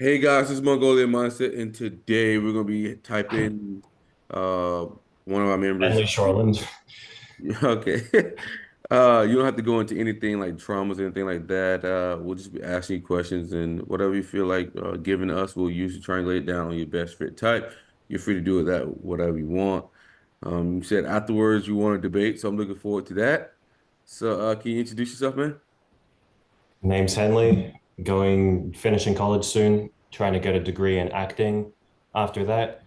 Hey guys, this is Mongolian Mindset, and today we're gonna be typing uh one of our members. Henli Shoreland. Okay. You don't have to go into anything like traumas or anything like that. We'll just be asking you questions and whatever you feel like giving us, we'll usually triangulate down on your best fit type. You're free to do with that whatever you want. You said afterwards you want to debate, so I'm looking forward to that. So can you introduce yourself, man? Name's Henley. Finishing college soon, trying to get a degree in acting. After that,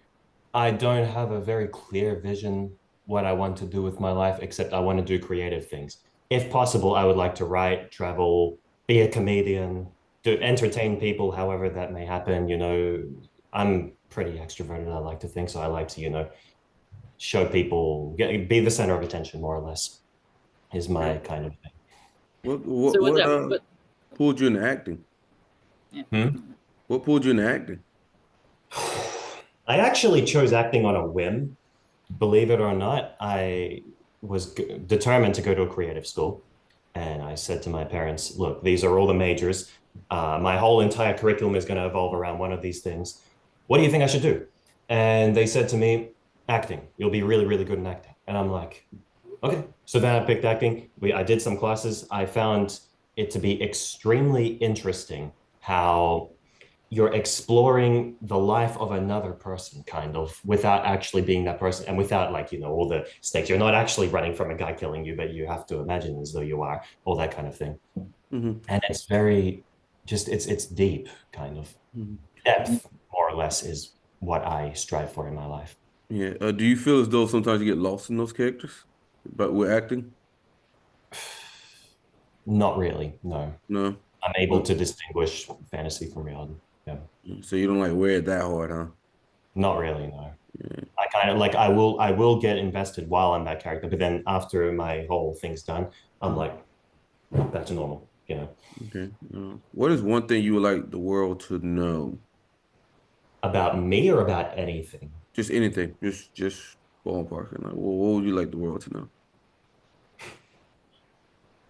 I don't have a very clear vision what I want to do with my life, except I want to do creative things. If possible, I would like to write, travel, be a comedian, to entertain people, however that may happen. I'm pretty extroverted, I like to think. So I like to, show people, be the center of attention, more or less, is my kind of What So what what's what that? uh What? pulled you into acting? Yeah. thing. What pulled you into acting? I actually chose acting on a whim. Believe it or not, I was determined to go to a creative school. And I said to my parents, look, these are all the majors. My whole entire curriculum is going to evolve around one of these things. What do you think I should do? And they said to me, acting. You'll be really, really good in acting. And I'm like, okay. So then I picked acting. I did some classes. I found it to be extremely interesting how you're exploring the life of another person kind of without actually being that person and without all the stakes. You're not actually running from a guy killing you, but you have to imagine as though you are, all that kind of thing. Hmm. And it's very just it's deep kind of depth, more or less, is what I strive for in my life. Yeah. Do you feel as though sometimes you get lost in those characters, but with acting? Not really, no. No. I'm able But to distinguish fantasy from reality. Yeah. so you don't like wear it that hard, huh? Not really, no. Yeah. I kind of like I will get invested while I'm that character, but then after my whole thing's done, I'm like back to normal. Okay. What is one thing you would like the world to know? About me or about anything. Just anything. Just ballpark. Like, what would you like the world to know?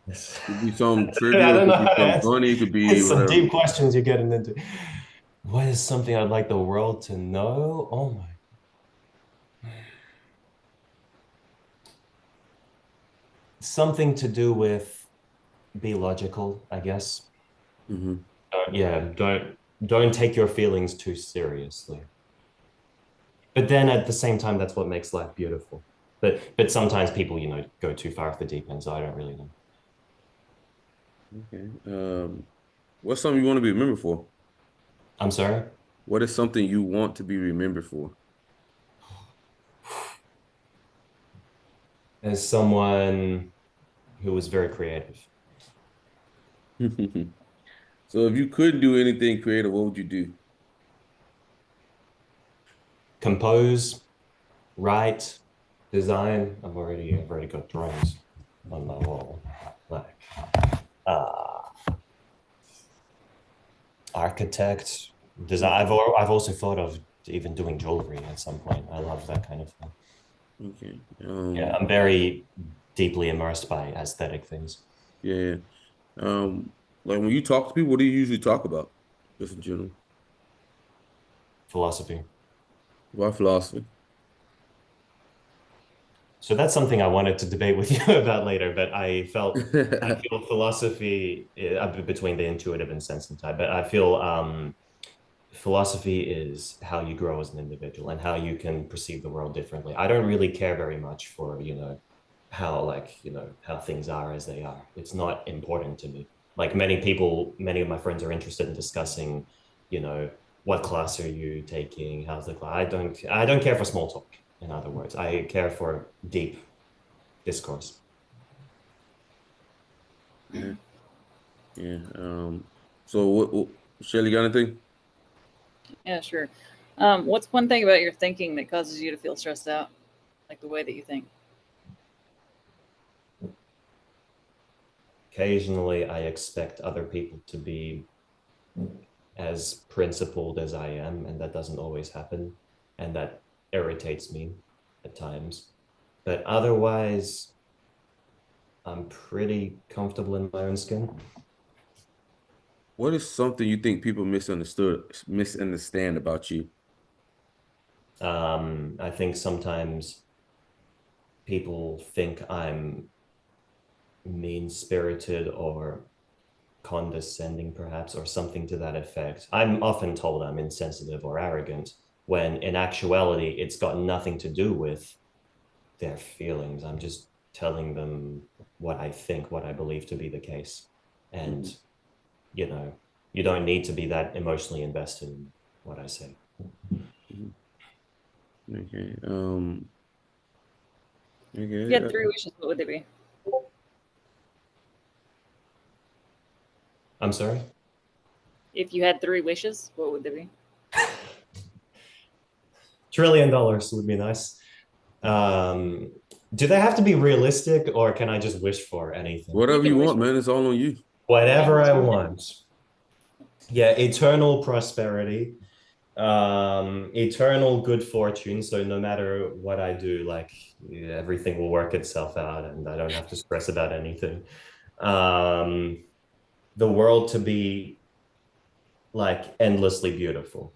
It could be some I trivial. It don't could know be how to some answer. funny. It could be It's some whatever. deep questions you're getting into. What is something I'd like the world to know? Oh my. Something to do with be logical, I guess. Hmm. Yeah, don't take your feelings too seriously. But then at the same time, that's what makes life beautiful. But sometimes people, go too far off the deep end, so I don't really know. Okay. What's something you want to be remembered for? I'm sorry. What is something you want to be remembered for? As someone who was very creative, So if you couldn't do anything creative, what would you do? compose, write, design. I've already got drawings on my wall. Like uh, architect, design. I've also thought of even doing jewelry at some point. I love that kind of thing. Okay. Yeah, I'm very deeply immersed by aesthetic things. Yeah. Um, like when you talk to people, what do you usually talk about? Just in general. Philosophy. Why philosophy? So that's something I wanted to debate with you about later, but I feel philosophy between the intuitive and sensitive, but I feel philosophy is how you grow as an individual and how you can perceive the world differently. I don't really care very much for, how things are as they are. It's not important to me. Like many people, many of my friends are interested in discussing, you know, what class are you taking? How's the class? I don't care for small talk, in other words. I care for deep discourse. Yeah. Yeah. So what Shelly got anything? Yeah, sure. What's one thing about your thinking that causes you to feel stressed out, like the way that you think? Occasionally, I expect other people to be as principled as I am, and that doesn't always happen. And that irritates me at times. But otherwise, I'm pretty comfortable in my own skin. What is something you think people misunderstand about you? I think sometimes people think I'm mean-spirited or condescending, perhaps, or something to that effect. I'm often told I'm insensitive or arrogant, when in actuality, it's got nothing to do with their feelings. I'm just telling them what I think, what I believe to be the case. And, Mhm. you know, you don't need to be that emotionally invested in what I say. Mhm. Okay. If you Okay. had three wishes, what would they be? I'm sorry? If you had three wishes, what would they be? $1 trillion would be nice. Um, do they have to be realistic or can I just wish for anything? You Whatever can you wish want, man. It's all on you. Whatever I anything. want. Yeah, eternal prosperity, eternal good fortune. So no matter what I do, like yeah, everything will work itself out and I don't have to stress about anything. Um, the world to be like endlessly beautiful,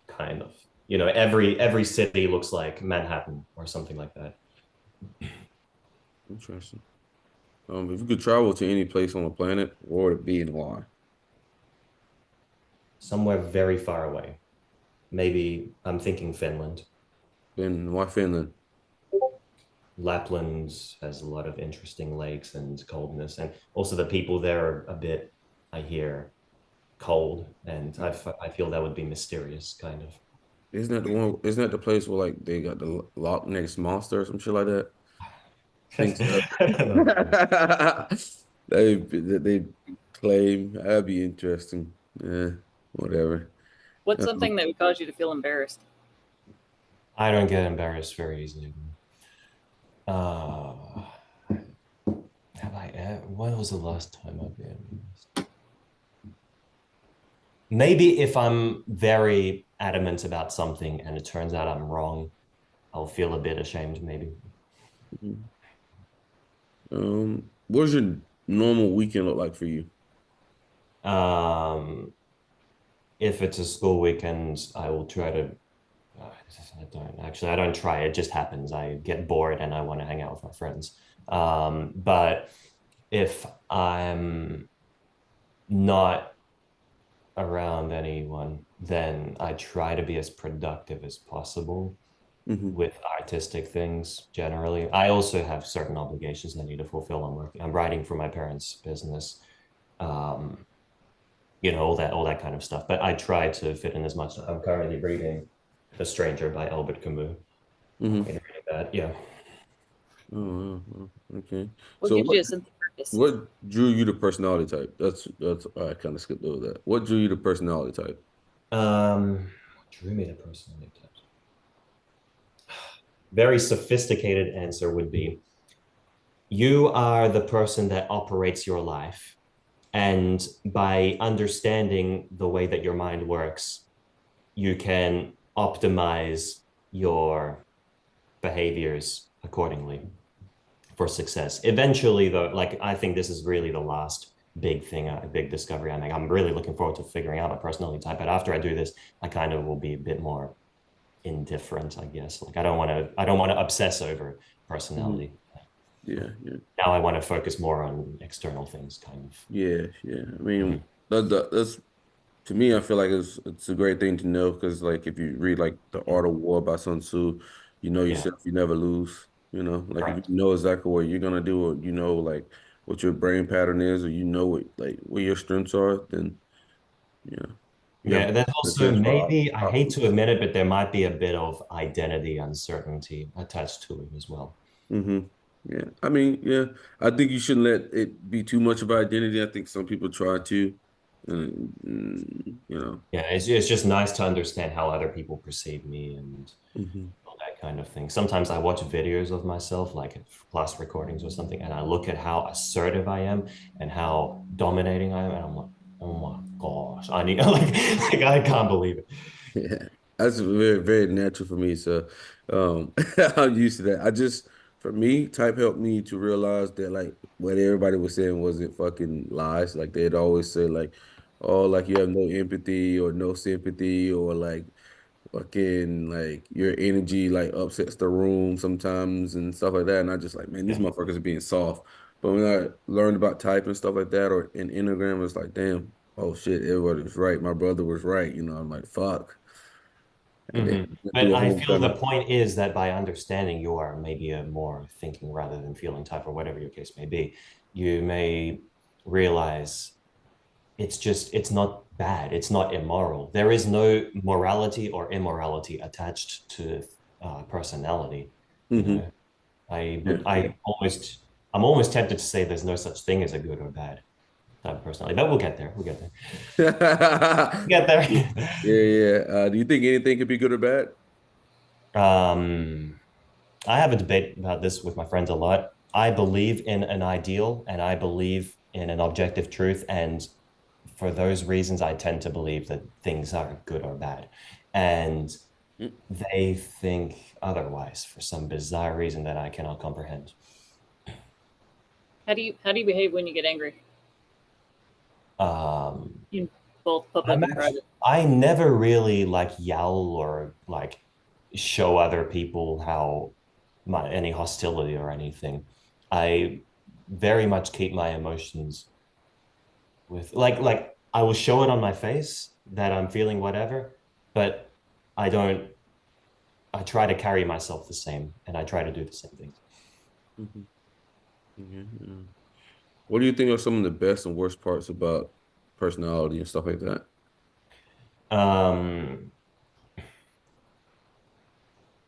kind of. You know, every city looks like Manhattan or something like that. Interesting. If you could travel to any place on the planet, where would it be and why? Somewhere very far away. Maybe I'm thinking Finland. Then why Finland? Lapland has a lot of interesting lakes and coldness, and also the people there are a bit, I hear, cold, and I feel that would be mysterious, kind of. Isn't that the one? Isn't that the place where like they got the Loch Ness monster or some shit like that? Think so. I don't know. They claim that'd be interesting. Yeah, whatever. What's Um, something that would cause you to feel embarrassed? I don't get embarrassed very easily. Uh, have I? When was the last time I've been embarrassed? Maybe if I'm very adamant about something and it turns out I'm wrong, I'll feel a bit ashamed. Maybe. what does your normal weekend look like for you? Um, if it's a school weekend, I will try to. I don't try. It just happens. I get bored and I want to hang out with my friends. But if I'm not around anyone, then I try to be as productive as possible Hmm. with artistic things generally. I also have certain obligations I need to fulfill. I'm writing for my parents' business. Um, all that kind of stuff. But I try to fit in as much. I'm currently reading The Stranger by Albert Camus. Hmm. In reading that, yeah. Okay. What So gives you a sense of purpose? what drew you to personality type? That's I kind of skipped over that. What drew you to personality type? What drew me to personality types? Very sophisticated answer would be you are the person that operates your life. And by understanding the way that your mind works, you can optimize your behaviors accordingly for success. Eventually, though, like I think this is really the last big thing, a big discovery I make. I'm really looking forward to figuring out my personality type. But after I do this, I kind of will be a bit more indifferent, I guess. Like I don't want to obsess over Hmm. personality. Yeah, yeah. Now I want to focus more on external things, kind of. Yeah, yeah. I Mhm. mean, that's to me. I feel like it's a great thing to know because, like, if you read like The Art of War by Sun Tzu, you know Yeah, yourself. You never lose. You know, like if you correct. know exactly what you're gonna do, or you know, like what your brain pattern is, or you know what like where your strengths are, then you know you have Yeah, there's the also chance for maybe, I hate optimal. to admit it, but there might be a bit of identity uncertainty attached to it as well. Hmm. Yeah, I mean, yeah, I think you shouldn't let it be too much of identity. I think some people try to, you know. Yeah, it's just nice to understand how other people perceive me and Hmm. all that kind of thing. Sometimes I watch videos of myself, like class recordings or something, and I look at how assertive I am and how dominating I am, and I'm like, oh my gosh, I need like I can't believe it. Yeah, that's very, very natural for me. So, I'm used to that. For me, type helped me to realize that like what everybody was saying wasn't fucking lies. Like they'd always say like, oh, like you have no empathy or no sympathy, or like fucking like your energy like upsets the room sometimes and stuff like that. And I just like, man, these Yeah. motherfuckers are being soft. But when I learned about type and stuff like that, or in Enneagram, it's like, damn, oh shit, everybody was right. My brother was right. You know, I'm like, fuck. And then went But through a I whole feel kind the of, point is that by understanding you are maybe a more thinking rather than feeling type, or whatever your case may be, you may realize it's not bad, it's not immoral. There is no morality or immorality attached to personality. You hmm know, I yeah. would I almost I'm almost tempted to say there's no such thing as a good or bad type of personality, but we'll get there. We'll get there. We'll get Yeah, there. yeah. Do you think anything could be good or bad? um, I have a debate about this with my friends a lot. I believe in an ideal and I believe in an objective truth. And for those reasons, I tend to believe that things are good or bad. And Mm. they think otherwise for some bizarre reason that I cannot comprehend. How do you behave when you get angry Um, in both public and private? I never really like yell or like show other people how any hostility or anything. I very much keep my emotions with like I will show it on my face that I'm feeling whatever, but I don't. I try to carry myself the same, and I try to do the same things. Mhm. Yeah, yeah. What do you think are some of the best and worst parts about personality and stuff like that? Um,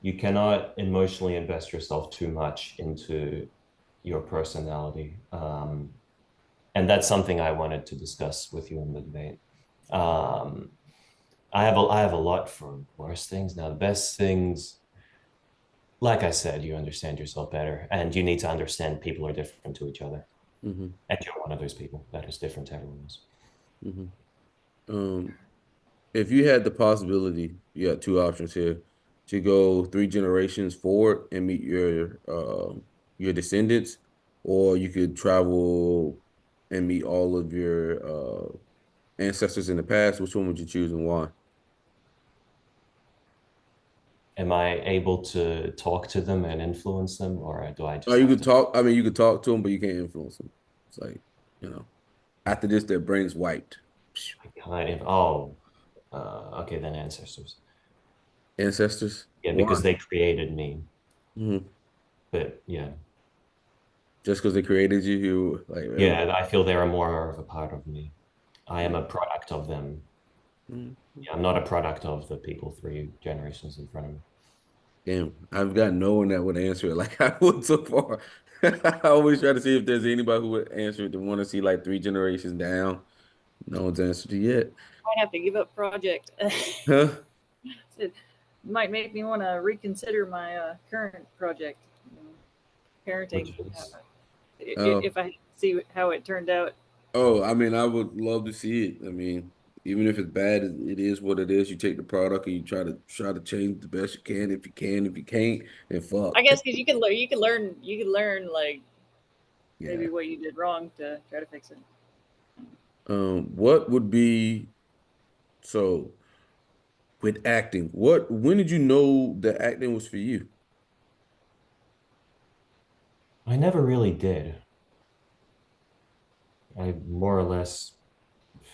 you cannot emotionally invest yourself too much into your personality. And that's something I wanted to discuss with you in the debate. Um, I have a lot for worse things. Now, the best things, like I said, you understand yourself better, and you need to understand people are different to each other, Hmm and you're one of those people that is different to everyone else. hmm Um, if you had the possibility, you got two options here, to go 3 generations forward and meet your descendants, or you could travel and meet all of your ancestors in the past. Which one would you choose and why? Am I able to talk to them and influence them, or do I Oh, just you have could to? talk. I mean, you could talk to them, but you can't influence them. It's like, you know, after this, their brain's wiped. Kind of. Oh, okay, then ancestors. Ancestors? Yeah, Why? because they created me. Hmm But yeah, Just because they created you, you like, yeah, I feel they're more of a part of me. I am yeah. a product of them. Mhm. Yeah, I'm not a product of the people 3 generations in front of me. Damn, I've got no one that would answer it like I would so far. I always try to see if there's anybody who would answer it to want to see like 3 generations down. No one's answered it yet. Might have to give up project. Huh? It might make me want to reconsider my current project, parenting. Which is Oh, If I see how it turned out. oh, I mean, I would love to see it. I mean, even if it's bad, it is what it is. You take the product and you try to change the best you can. If you can, if you can't, then I fuck. guess because you can learn like Yeah. maybe what you did wrong to try to fix it. What would be so with acting? When did you know that acting was for you? I never really did. I more or less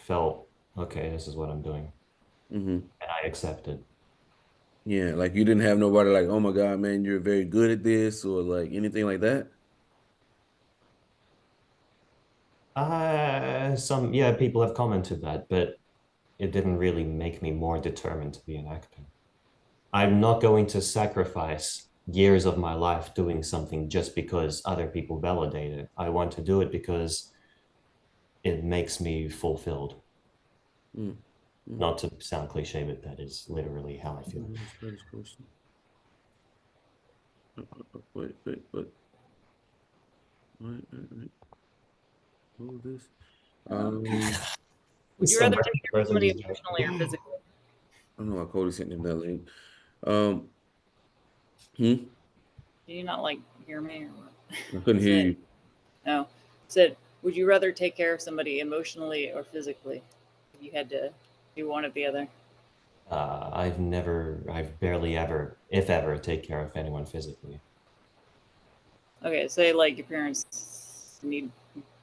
felt, okay, this is what I'm doing, Hmm and I accepted. Yeah, like you didn't have nobody like, oh my God, man, you're very good at this, or like anything like that. Some, yeah, people have commented that, but it didn't really make me more determined to be an actor. I'm not going to sacrifice years of my life doing something just because other people validate it. I want to do it because it makes me fulfilled. Mm, mm. Not to sound cliche, but that is literally how I feel. That is question. Wait. Wait. What was this? Um, Um, would you Some rather random take care of person somebody just emotionally or physically? I don't know why Cody sent him that link. Um, hmm? Do you not like hear me or what? I couldn't hear Said you. no. Said, would you rather take care of somebody emotionally or physically? you had to do one or the other? I've barely ever, if ever, take care of anyone physically. Okay, say like your parents need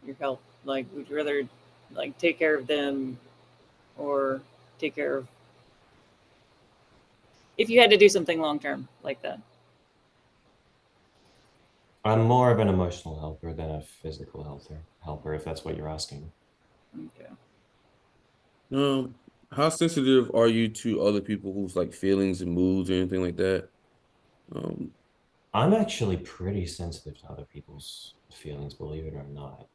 your help. Like, would you rather like take care of them or take care of if you had to do something long term like that? I'm more of an emotional helper than a physical helper, if that's what you're asking. Okay. Um, how sensitive are you to other people who's like feelings and moods or anything like that? Um, I'm actually pretty sensitive to other people's feelings, believe it or not.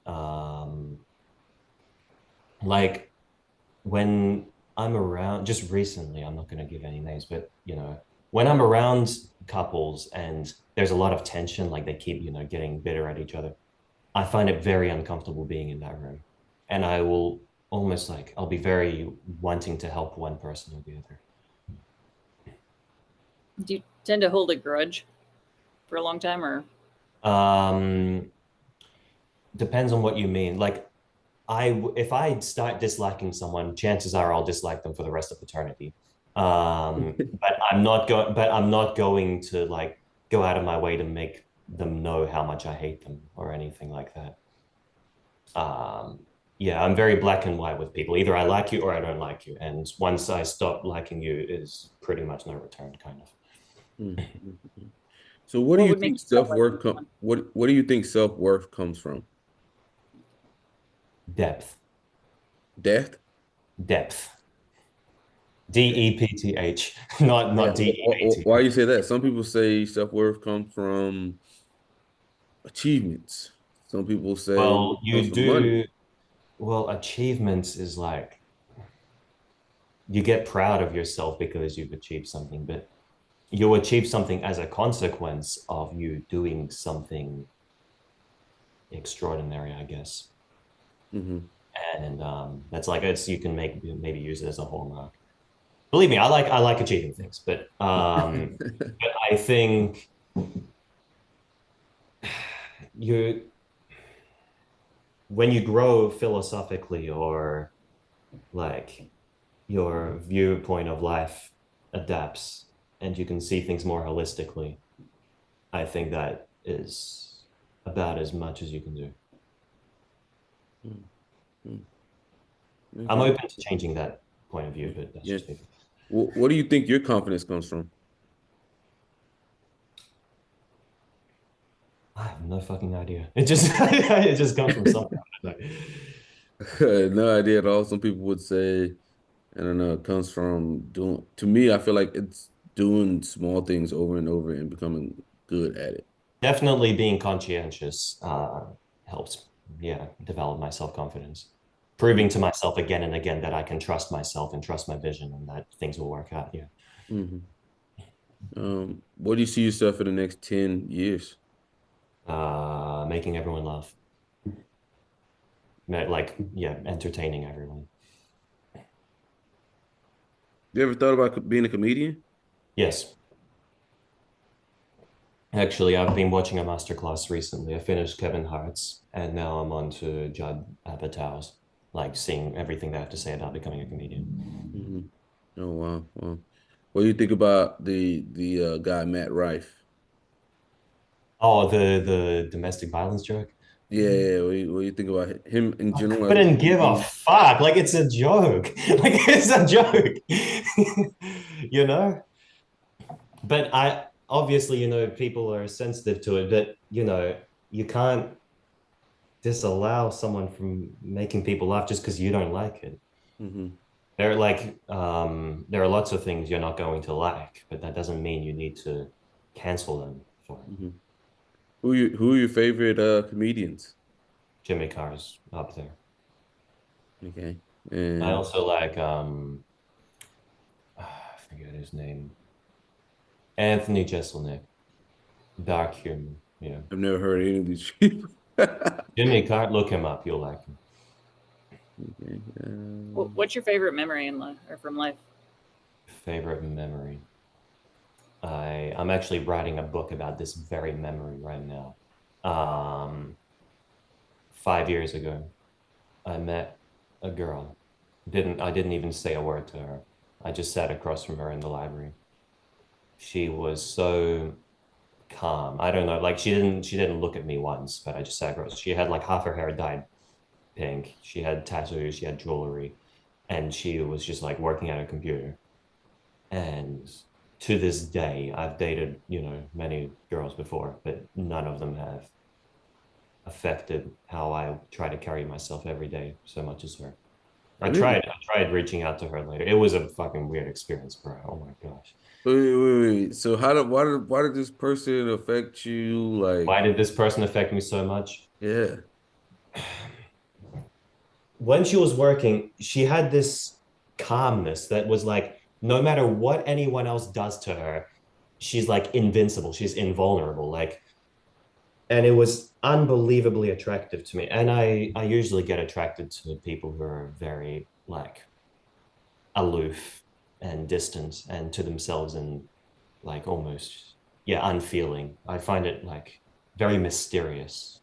Like when I'm around, just recently, I'm not going to give any names, but when I'm around couples and there's a lot of tension, like they keep, getting bitter at each other, I find it very uncomfortable being in that room. And I will almost like, I'll be very wanting to help one person or the other. Do you tend to hold a grudge for a long time, or Um, Depends on what you mean. Like, if I start disliking someone, chances are I'll dislike them for the rest of eternity. But I'm not going to like go out of my way to make them know how much I hate them or anything like that. Yeah, I'm very black and white with people. Either I like you or I don't like you. And once I stop liking you is pretty much no return, kind of. mm, mm, mm. So what do what you would make think you stop liking self-worth someone? what do you think self-worth comes from? Depth, Death? depth. DEPTH, not Why DEAT. you say that? Some people say self-worth comes from achievements. Some people say it Well, comes you from money. do. Well, achievements is like you get proud of yourself because you've achieved something, but you achieve something as a consequence of you doing something extraordinary, I guess. Hmm. And that's like it's you can maybe use it as a hallmark. Believe me, I like achieving things, but I think you when you grow philosophically or like your viewpoint of life adapts and you can see things more holistically, I think that is about as much as you can do. Mm, I'm okay. open to changing that point of view, but that's Yeah. just me. What do you think your confidence comes from? I have no fucking idea. It just it just comes from somewhere. I don't know. No idea at all. Some people would say, I don't know, it comes from doing, to me, I feel like it's doing small things over and over and becoming good at it. Definitely being conscientious helps, yeah, develop my self-confidence. Proving to myself again and again that I can trust myself and trust my vision and that things will work out. Yeah. Hmm. What do you see yourself in the next 10 years? Making everyone laugh. Like, yeah, entertaining everyone. You ever thought about being a comedian? Yes. Actually, I've been watching a masterclass recently. I finished Kevin Hart's and now I'm on to Judd Apatow's, like seeing everything they have to say about becoming a comedian. Hmm. Oh wow, wow. What do you think about the guy Matt Rife? Oh, the domestic violence joke. Yeah, what do you think about him in I general as a couldn't give a comedian? fuck. Like it's a joke. Like it's a joke. you know? But I obviously, people are sensitive to it, but you can't disallow someone from making people laugh just because you don't like it. Hmm. There are lots of things you're not going to like, but that doesn't mean you need to cancel them for it. Hmm. Who are your favorite comedians? Jimmy Carr's up there. Okay. I And also like I forget his name. Anthony Jeselnik. Dark humor. Yeah. I've never heard any of these people. Jimmy Carr, look him up. You'll like him. Okay. What's your favorite memory in life or from life? Favorite memory. I'm actually writing a book about this very memory right now. 5 years ago, I met a girl I didn't even say a word to her. I just sat across from her in the library. She was so calm. I don't know, like she didn't look at me once, but I just sat across. She had like half her hair dyed pink. She had tattoos, she had jewelry, and she was just like working at a computer. And to this day, I've dated, many girls before, but none of them have affected how I try to carry myself every day so much as her. Really? I tried reaching out to her later. It was a fucking weird experience, bro. Oh my gosh. Wait. So why did this person affect you? Like, Why did this person affect me so much? yeah. When she was working, she had this calmness that was like, no matter what anyone else does to her, she's like invincible. She's invulnerable. Like, and it was unbelievably attractive to me. And I usually get attracted to people who are very like aloof and distant and to themselves and like almost, yeah, unfeeling. I find it like very mysterious,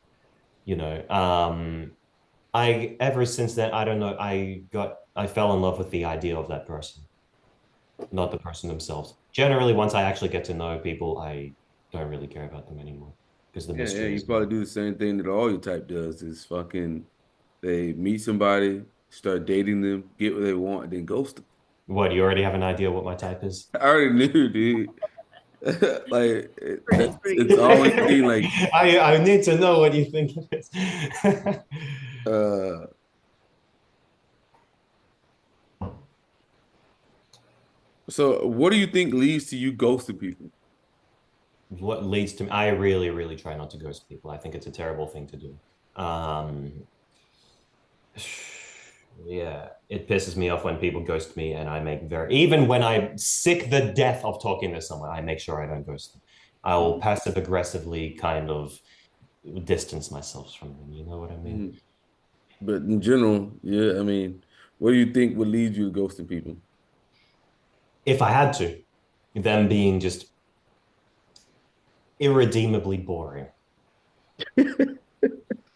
you know. I ever since then, I don't know, I fell in love with the idea of that person, not the person themselves. Generally, once I actually get to know people, I don't really care about them anymore because the Yeah, mystery you is probably gone. do the same thing that all your type does is fucking they meet somebody, start dating them, get what they want, and then ghost them. What, you already have an idea what my type is? I already knew, dude. Like It's that's pretty it's good. always been like I need to know what you think it is. uh so what do you think leads to you ghosting people? What leads to me, I really, really try not to ghost people. I think it's a terrible thing to do. Um, yeah, it pisses me off when people ghost me, and I make even when I'm sick the death of talking to someone, I make sure I don't ghost them. I will Mhm. passive aggressively kind of distance myself from them. You know what I mean? Mhm. But in general, yeah, I mean, what do you think would lead you to ghosting people? If I had to, them being just irredeemably boring.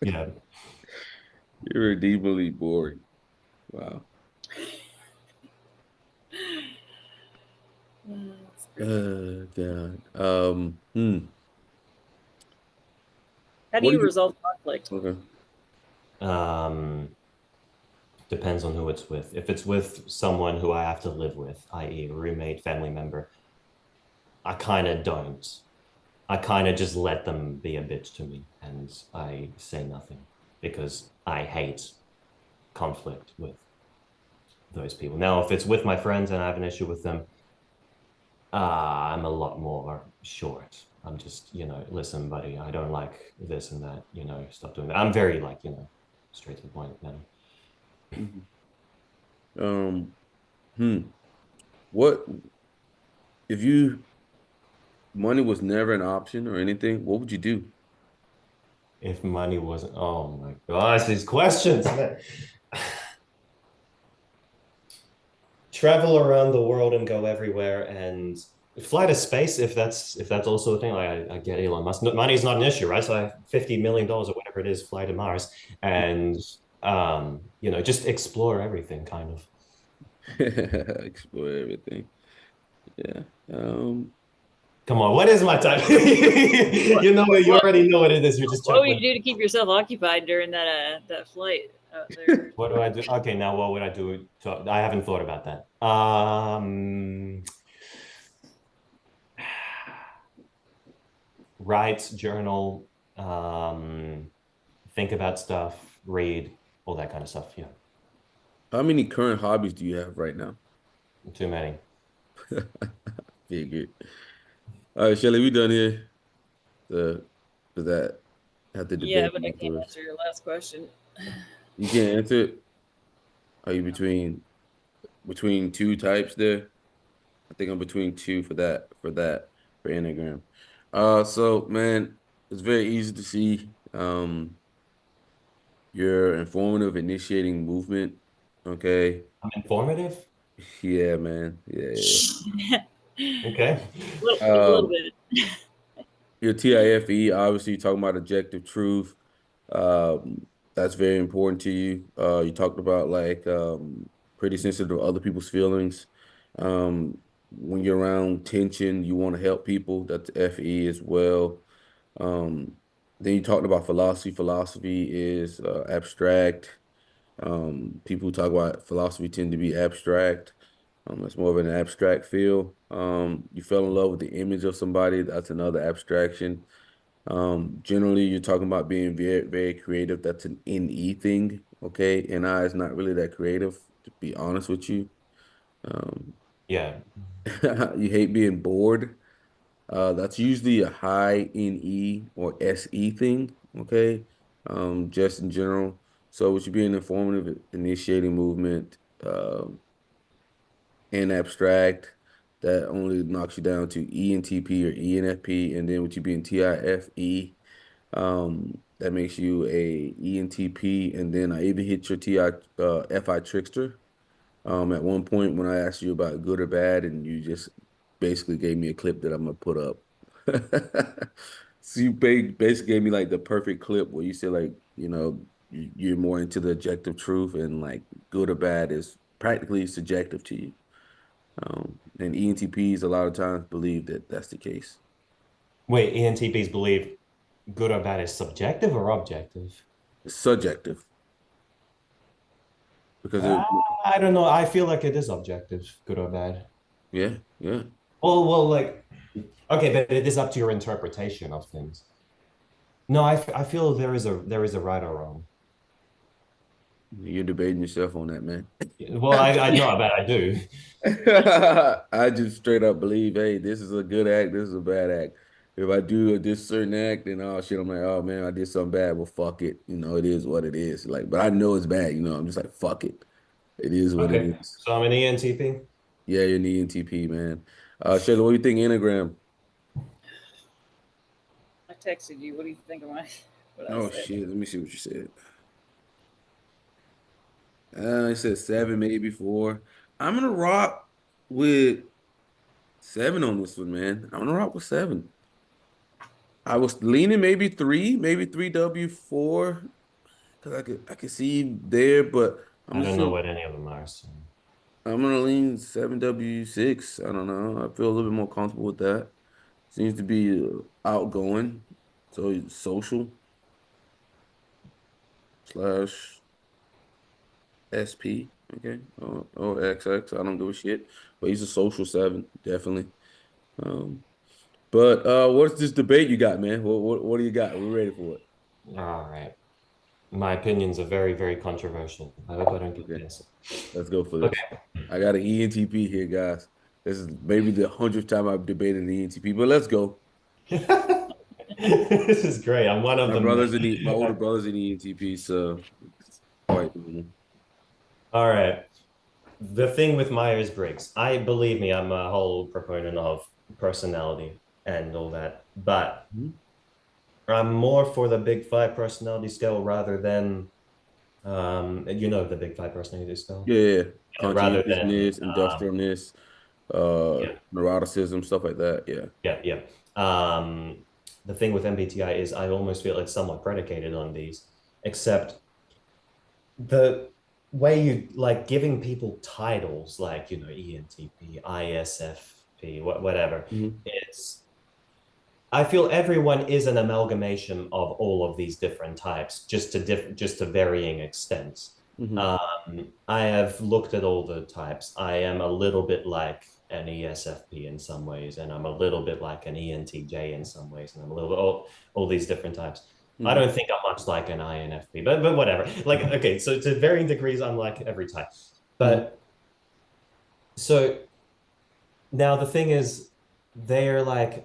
Yeah. You're deeply boring. Wow. That's great. God. How do What do you you resolve conflict? okay? Um, Depends on who it's with. If it's with someone who I have to live with, i.e., a roommate, family member, I kind of don't. I kind of just let them be a bitch to me and I say nothing because I hate conflict with those people. Now, if it's with my friends and I have an issue with them, I'm a lot more short. I'm just, listen, buddy, I don't like this and that, stop doing that. I'm very like, straight to the point, man. Mhm. Um, hmm. What if you money was never an option or anything? What would you do? If money wasn't, oh my gosh, these questions, man. Travel around the world and go everywhere and fly to space if that's also a thing. Like I get Elon Musk. Money is not an issue, right? So I have $50 million or whatever it is, fly to Mars and just explore everything kind of. Explore everything. Yeah. Come on, what is my type? What, You what, already know what it is. You're just what would chuckling. you do to keep yourself occupied during that flight out there? What do I do? Okay, now what would I do? I haven't thought about that. Write, journal, think about stuff, read, all that kind of stuff. Yeah, How many current hobbies do you have right now? too many. Figured. All right, Shelly, we done here. The for that have to Yeah, debate but I can't afterwards. answer your last question. You can't answer it. Are you between two types there? I think I'm between two for Enneagram. So man, it's very easy to see. You're informative, initiating movement. Okay. I'm informative. Yeah, man. Yeah. Okay. A Yeah. little bit. Your TIFE, obviously, you're talking about objective truth. Um, that's very important to you. You talked about like pretty sensitive to other people's feelings. When you're around tension, you want to help people. That's FE as well. Um, then you talked about philosophy. Philosophy is abstract. People who talk about philosophy tend to be abstract. It's more of an abstract feel. You fell in love with the image of somebody. That's another abstraction. Generally, you're talking about being very, very creative. That's an NE thing. Okay. NI is not really that creative, to be honest with you. Um, Yeah. you hate being bored. That's usually a high NE or SE thing. Okay. Just in general. So, with you being informative, initiating movement, and abstract, that only knocks you down to ENTP or ENFP. And then with you being TIFE, that makes you a ENTP, and then I even hit your FI trickster. At one point when I asked you about good or bad, and you just basically gave me a clip that I'm gonna put up. So you basically gave me like the perfect clip where you said like, you're more into the objective truth, and like good or bad is practically subjective to you. And ENTPs a lot of times believe that that's the case. Wait, ENTPs believe good or bad is subjective or objective? It's subjective because Uh, I don't know. I feel like it is objective, good or bad. yeah, yeah. Well, like, okay, but it is up to your interpretation of things. No, I feel there is a right or wrong. You're debating yourself on that, man. Well, I know, but I do. I just straight up believe, hey, this is a good act, this is a bad act. If I do this certain act, then oh shit, I'm like, oh man, I did something bad. Well, fuck it. It is what it is. Like, but I know it's bad. I'm just like, fuck it. It is what it Okay, is. so I'm an ENTP. Yeah, you're an ENTP, man. Shayla, what do you think Enneagram? I texted you. What do you think of my what I Oh said? shit, let me see what you said. I said seven, maybe four. I'm gonna rock with seven on this one, man. I'm gonna rock with seven. I was leaning maybe three W4 because I could see you there, but I'm I just don't know feel what any of them are. So. I'm gonna lean 7W6. I don't know. I feel a little bit more comfortable with that. Seems to be outgoing, so he's social slash SP. Okay, or XX. I don't give a shit, but he's a social seven, definitely. Um, but what's this debate you got, man? What do you got? We're ready for it. All right. My opinions are very, very controversial. I hope I don't get Okay, canceled. let's go for this. Okay. I got an ENTP here, guys. This is maybe the 100th time I've debated an ENTP, but let's go. This is great. I'm one of My them. brother's my older brother's an ENTP, so it's quite normal. All right. The thing with Myers-Briggs, I believe me, I'm a whole proponent of personality and all that, but Mhm. I'm more for the Big Five personality scale rather than, the Big Five personality scale, Yeah, rather than, conscientiousness, industrialness, yeah, neuroticism, stuff like that. Yeah. yeah. Um, the thing with MBTI is I almost feel it's somewhat predicated on these, except the way you like giving people titles like ENTP, ISFP, whatever. Hmm. It's I feel everyone is an amalgamation of all of these different types, just to varying extents. Hmm. I have looked at all the types. I am a little bit like an ESFP in some ways, and I'm a little bit like an ENTJ in some ways, and I'm a little bit all these different types. I Hmm. don't think I'm much like an INFP, but whatever. Like, okay, so to varying degrees, I'm like every type. Hmm. But so now the thing is, they're like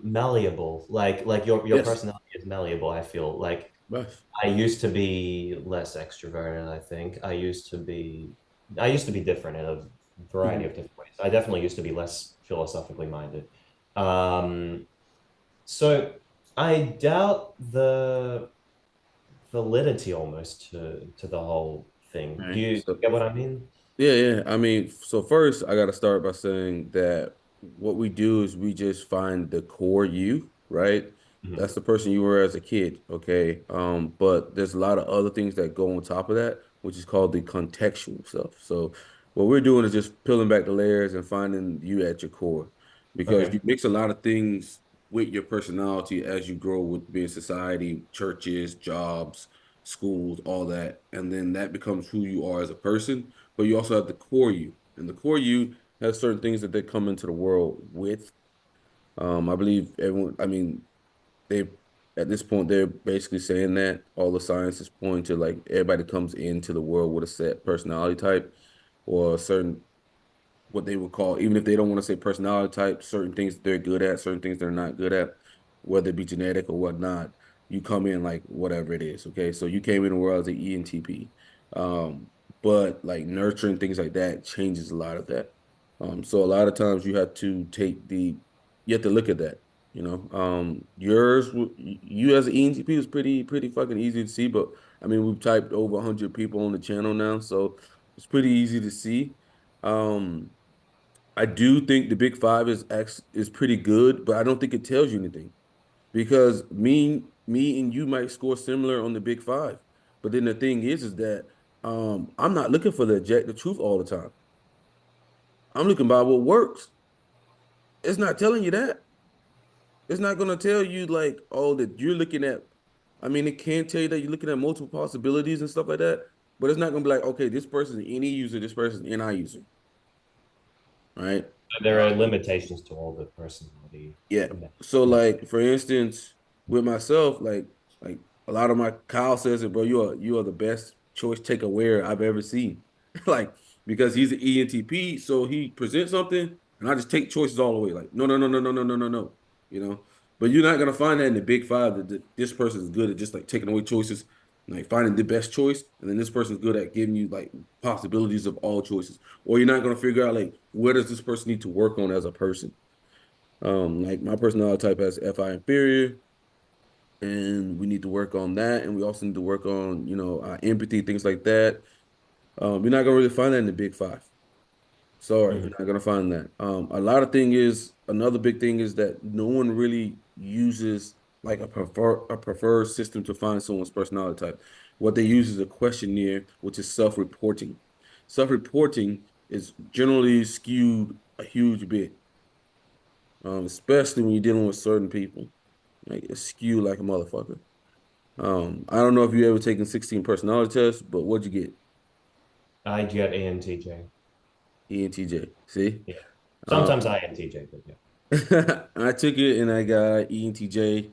malleable. Like your Yes. personality is malleable. I feel like Yes. I used to be less extroverted, I think. I used to be different in a variety of Hmm. different ways. I definitely used to be less philosophically minded. Um, so I doubt the validity almost to the whole thing. Do Right. you So get what I mean? yeah, yeah. I mean, so first I got to start by saying that what we do is we just find the core you, right? Mhm. That's the person you were as a kid, okay? But there's a lot of other things that go on top of that. which is called the contextual self. So what we're doing is just peeling back the layers and finding you at your core, because you Okay. mix a lot of things with your personality as you grow with being society, churches, jobs, schools, all that. And then that becomes who you are as a person. But you also have the core you. And the core you has certain things that they come into the world with. I believe everyone, I mean, they at this point they're basically saying that all the science is pointing to like everybody comes into the world with a set personality type or a certain what they would call, even if they don't want to say personality type, certain things they're good at, certain things they're not good at, whether it be genetic or whatnot. You come in like whatever it is. Okay. So you came in the world as an ENTP. Um, but like nurturing things like that changes a lot of that. So a lot of times you have to you have to look at that. You as an ENTP was pretty fucking easy to see, but I mean, we've typed over 100 people on the channel now, so it's pretty easy to see. Um, I do think the Big Five is pretty good, but I don't think it tells you anything because me and you might score similar on the Big Five, but then the thing is that I'm not looking for the objective truth all the time. I'm looking by what works. It's not telling you that. It's not gonna tell you like, oh, that you're looking at. I mean, it can tell you that you're looking at multiple possibilities and stuff like that, but it's not gonna be like, okay, this person's an NE user, this person's an NI user, right? There are limitations to all the personality. Yeah. So like for instance, with myself, like a lot of my Kyle says it, bro, you are the best choice taker wearer I've ever seen. Like because he's an ENTP, so he presents something and I just take choices all the way. Like, no, no, no, no, no, no, no, no, no. You know? But you're not gonna find that in the big five that this person is good at just like taking away choices, like finding the best choice, and then this person's good at giving you like possibilities of all choices. Or you're not gonna figure out like where does this person need to work on as a person. Like my personality type has FI inferior, and we need to work on that, and we also need to work on, empathy, things like that. You're not gonna really find that in the big five. Sorry, you're Mhm. not gonna find that. A lot of thing is another big thing is that no one really uses like a preferred system to find someone's personality type. What they use is a questionnaire, which is self-reporting. Self-reporting is generally skewed a huge bit, especially when you're dealing with certain people. Like it's skewed like a motherfucker. I don't know if you ever taken 16 personality tests, but what'd you get? I get ENTJ. ENTJ. See? Yeah. Um, Sometimes INTJ, but yeah. I took it and I got ENTJ,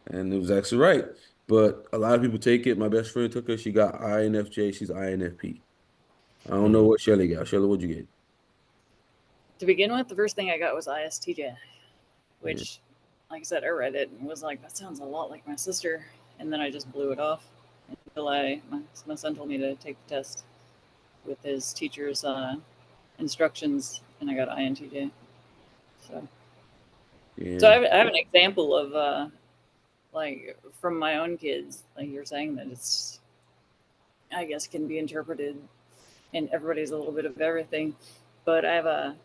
and it was actually right. But a lot of people take it. My best friend took it. She got INFJ. She's INFP. I don't know Mhm. what Shelly got. Shelly, what'd you get? To begin with, the first thing I got was ISTJ, Yeah. which, like I said, I read it and was like, that sounds a lot like my sister. And then I just blew it off until my son told me to take the test with his teacher's instructions, and I got INTJ. So, so Yeah. I have an example of like from my own kids. Like you're saying that it's, I guess, can be interpreted, and everybody's a little bit of everything. But I have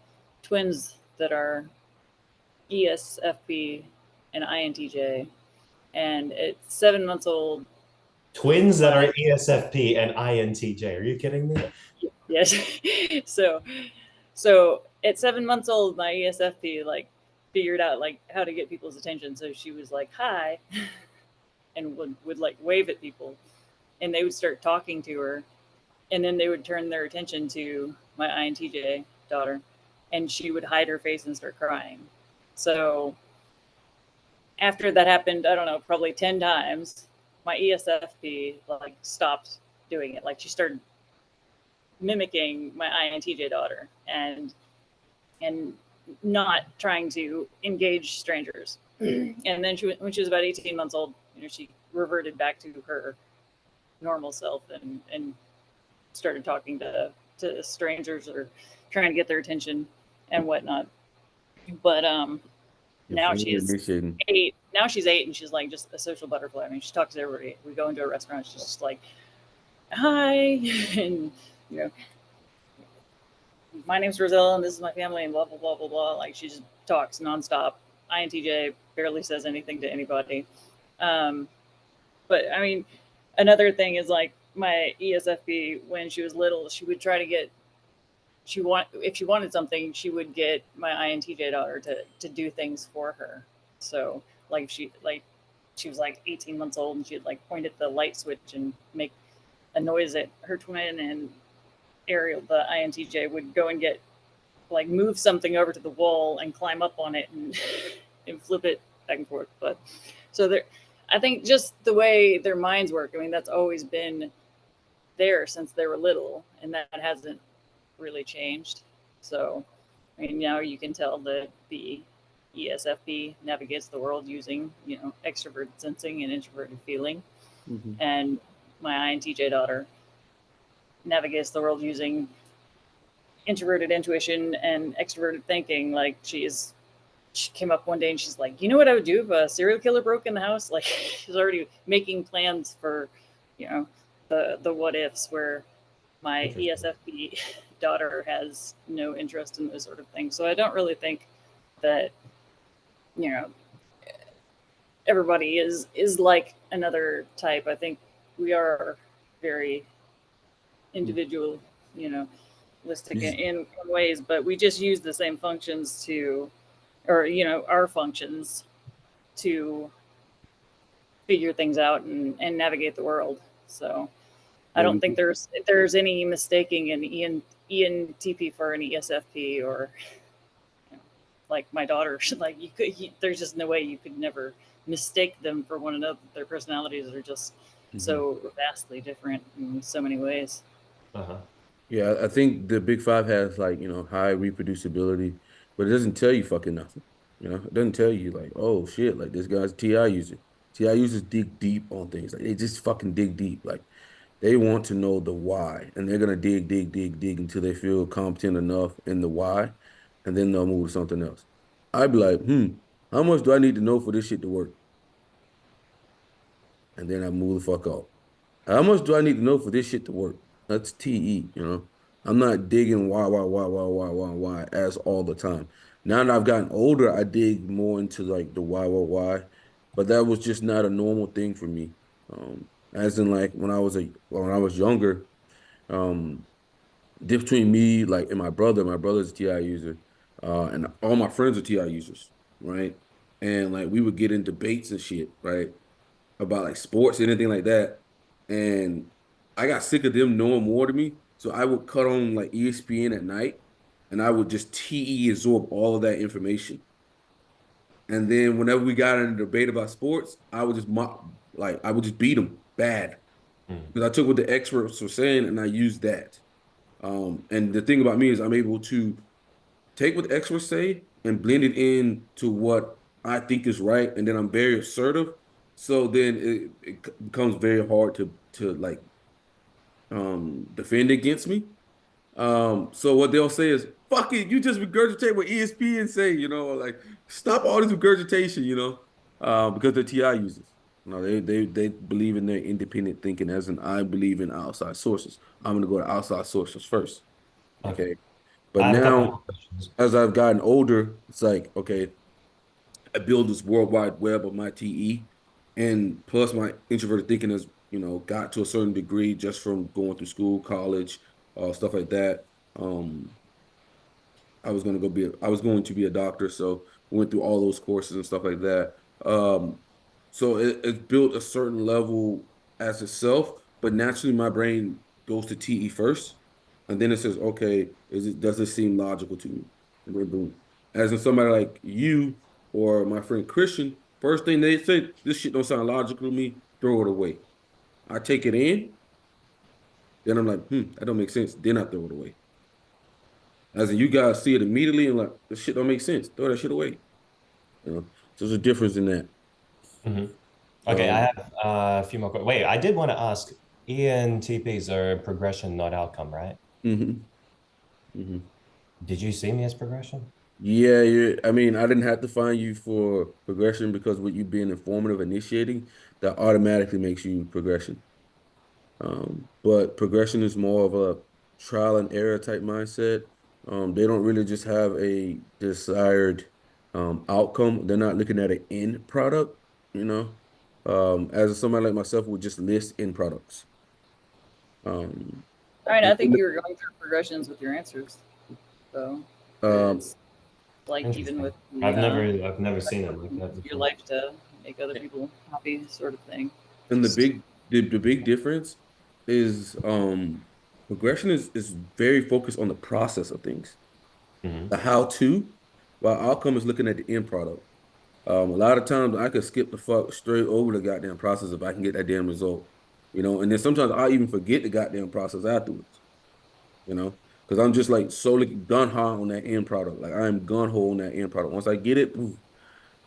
twins that are ESFP and INTJ, and at 7 months old, Twins that my are ESFP and INTJ. Are you kidding me? yes, so so at 7 months old, my ESFP like figured out like how to get people's attention. So she was like, "Hi," and would like wave at people, and they would start talking to her, and then they would turn their attention to my INTJ daughter, and she would hide her face and start crying. So after that happened, I don't know, probably 10 times, my ESFP like stopped doing it. Like she started mimicking my INTJ daughter and not trying to engage strangers. And then when she was about 18 months old, she reverted back to her normal self and started talking to strangers or trying to get their attention and whatnot. But Your now family she's initiating. 8. Now she's 8, and she's like just a social butterfly. I mean, she talks to everybody. We go into a restaurant, she's just like, "Hi," and you know, "My name's Rosella, and this is my family," and blah blah blah blah blah. Like she just talks nonstop. INTJ barely says anything to anybody. Um, but I mean, another thing is like my ESFP, when she was little, she would try to get if she wanted something, she would get my INTJ daughter to do things for her. So she was like 18 months old, and she'd like point at the light switch and make a noise at her twin, and Ariel, the INTJ, would go and get like move something over to the wall and climb up on it and and flip it back and forth. But so there, I think just the way their minds work. I mean, that's always been there since they were little, and that hasn't really changed. So, I mean, now you can tell that the ESFP navigates the world using, extroverted sensing and introverted feeling, Hmm. and my INTJ daughter navigates the world using introverted intuition and extroverted thinking. Like she came up one day and she's like, you know what I would do if a serial killer broke in the house? Like she's already making plans for, you know, the what ifs, where my Interesting. ESFP daughter has no interest in those sort of things. So I don't really think that, you know, everybody is like another type. I think we are very individual, you know, listic You, in ways, but we just use the same functions to, or our functions to figure things out and navigate the world. So I yeah, don't think there's any mistaking an ENTP for an ESFP, or like my daughter. Like there's just no way you could never mistake them for one another. Their personalities are just mhm. so vastly different in so many ways. Uh-huh. Yeah, I think the Big Five has like, high reproducibility, but it doesn't tell you fucking nothing. It doesn't tell you like, oh shit, like this guy's TI user. TI users dig deep on things. Like they just fucking dig deep. Like they want to know the why, and they're gonna dig, dig, dig, dig until they feel competent enough in the why, and then they'll move to something else. I'd be like, how much do I need to know for this shit to work? And then I move the fuck off. How much do I need to know for this shit to work? That's TE. I'm not digging why as all the time. Now that I've gotten older, I dig more into like the why, but that was just not a normal thing for me. As in like when I was younger, um, difference between me like and my brother's a TI user, and all my friends are TI users, right? And like we would get in debates and shit, right? About like sports, anything like that. And I got sick of them knowing more to me. So I would cut on like ESPN at night and I would just TE absorb all of that information. And then whenever we got in a debate about sports, I would just I would just beat them bad Mm. because I took what the experts were saying and I used that. And the thing about me is I'm able to take what the experts say and blend it in to what I think is right, and then I'm very assertive. So then it becomes very hard to like defend against me. So what they'll say is, "Fuck it, you just regurgitate what ESPN say," or like stop all this regurgitation, because they're TI users. No, they believe in their independent thinking, as in I believe in outside sources. I'm gonna go to outside sources first. Okay. Okay. But I have a couple now more questions. as I've gotten older, it's like, okay, I build this worldwide web of my TE, and plus my introverted thinking has, got to a certain degree just from going through school, college, stuff like that. Um, I was going to be a doctor, so went through all those courses and stuff like that. So it's built a certain level as itself, but naturally my brain goes to TE first, and then it says, okay, does it seem logical to me? And then boom. As in somebody like you or my friend Christian, first thing they say, this shit don't sound logical to me, throw it away. I take it in, then I'm like, that don't make sense. Then I throw it away. As in you guys see it immediately and like, this shit don't make sense. Throw that shit away. So there's a difference in that. Mhm. Okay, I Um, have a few more. Wait, I did want to ask, ENTPs are progression, not outcome, right? mhm, mhm. Did you see me as progression? Yeah, I mean, I didn't have to find you for progression because with you being informative, initiating, that automatically makes you progression. But progression is more of a trial and error type mindset. They don't really just have a desired outcome. They're not looking at an end product, you know. As somebody like myself would just list end products. Um, All right, I think and you were going through progressions with your answers, so um, it's like even Interesting. with the I've never seen it like that your before. life to make other people happy, sort of thing. and Just the big difference is progression is very focused on the process of things, Hmm. the how to, while outcome is looking at the end product. A lot of times I could skip the fuck straight over the goddamn process if I can get that damn result, you know. And then sometimes I even forget the goddamn process afterwards, you know, because I'm just like solely gun ho on that end product. Like I am gun ho on that end product. Once I get it, poof,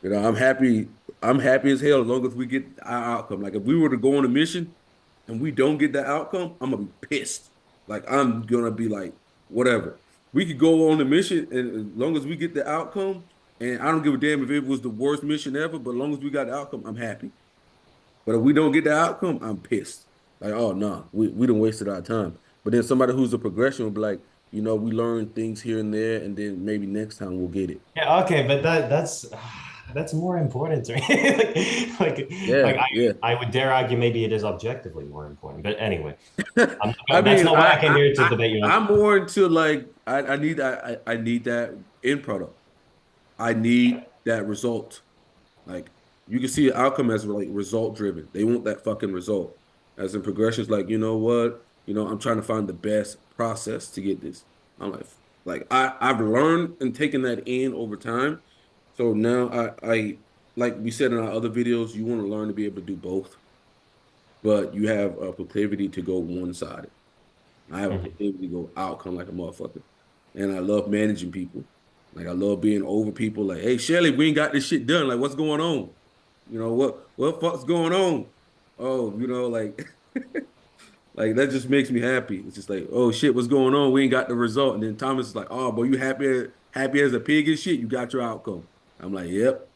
you know, I'm happy. I'm happy as hell as long as we get our outcome. Like if we were to go on a mission and we don't get the outcome, I'm gonna be pissed. Like I'm gonna be like, whatever. We could go on the mission, and as long as we get the outcome, and I don't give a damn if it was the worst mission ever, but as long as we got the outcome, I'm happy. But if we don't get the outcome, I'm pissed. Like, oh no, we done wasted our time. But then somebody who's a progression will be like, you know, we learn things here and there, and then maybe next time we'll get it. Yeah, okay, but that's more important to me. Yeah, I yeah. I would dare argue maybe it is objectively more important. But anyway, I that's mean, not why I came here to debate you on. I'm more into like I need that end product. I need that result. Like you can see the outcome as like result driven. They want that fucking result. As in progressions, like you know what, you know, I'm trying to find the best process to get this. I'm like I've learned and taken that in over time. So now I like we said in our other videos, you want to learn to be able to do both, but you have a proclivity to go one sided. I have a Mhm. proclivity to go outcome like a motherfucker. And I love managing people. Like I love being over people. Like, hey Shelly, we ain't got this shit done. Like, what's going on? You know, what fuck's going on? Oh, you know, like like that just makes me happy. It's just like, oh shit, what's going on? We ain't got the result. And then Thomas is like, oh, boy, you happy as a pig and shit, you got your outcome. I'm like, yep.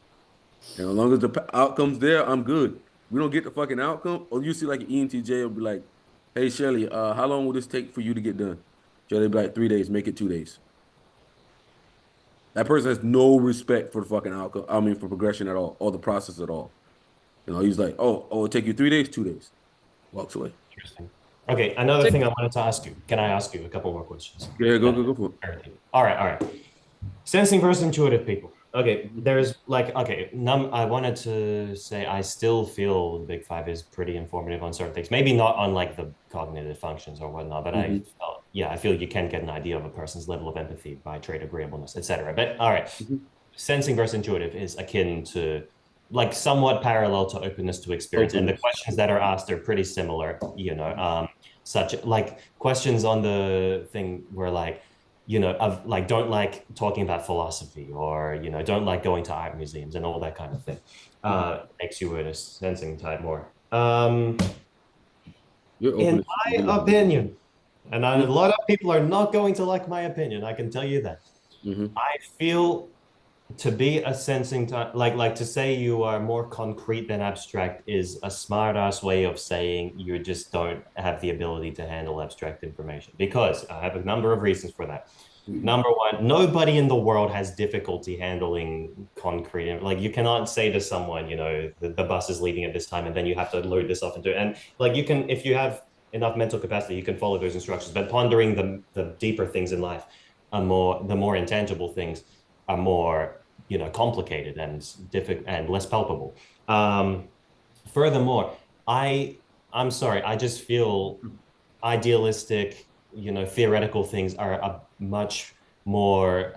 And as long as the outcome's there, I'm good. We don't get the fucking outcome, or you see like an ENTJ will be like, "Hey Shelly, how long will this take for you to get done?" Shelly be like, "3 days. Make it 2 days." That person has no respect for the fucking outcome. I mean, for progression at all, or the process at all. You know, he's like, "Oh, it'll take you 3 days, 2 days." Walks away. Interesting. Okay, another took thing I wanted to ask you. Can I ask you a couple more questions? Yeah, Then go for it. everything. All right. Sensing versus intuitive people. Okay, Mhm. there's like okay, I wanted to say I still feel the Big Five is pretty informative on certain things. Maybe not on like the cognitive functions or whatnot, but Mhm. I feel you can get an idea of a person's level of empathy by trait agreeableness, etc. But all right, Mhm. sensing versus intuitive is akin to like somewhat parallel to openness to experience, and the Openness. questions that are asked are pretty similar. Such like questions on the thing where like of like don't like talking about philosophy or don't like going to art museums and all that kind of thing. Mhm. Makes you a sensing type more. Your In openness is really my good. opinion, and a lot of people are not going to like my opinion, I can tell you that. Mm-hmm. I feel to be a sensing type, like to say you are more concrete than abstract is a smart ass way of saying you just don't have the ability to handle abstract information. Because I have a number of reasons for that. Mm-hmm. Number one, nobody in the world has difficulty handling concrete. Like you cannot say to someone, the bus is leaving at this time, and then you have to load this off into it. And like you can, if you have enough mental capacity, you can follow those instructions. But pondering the deeper things in life are the more intangible things are more complicated and difficult and less palpable. Furthermore, I I'm sorry, I just feel idealistic, theoretical things are a much more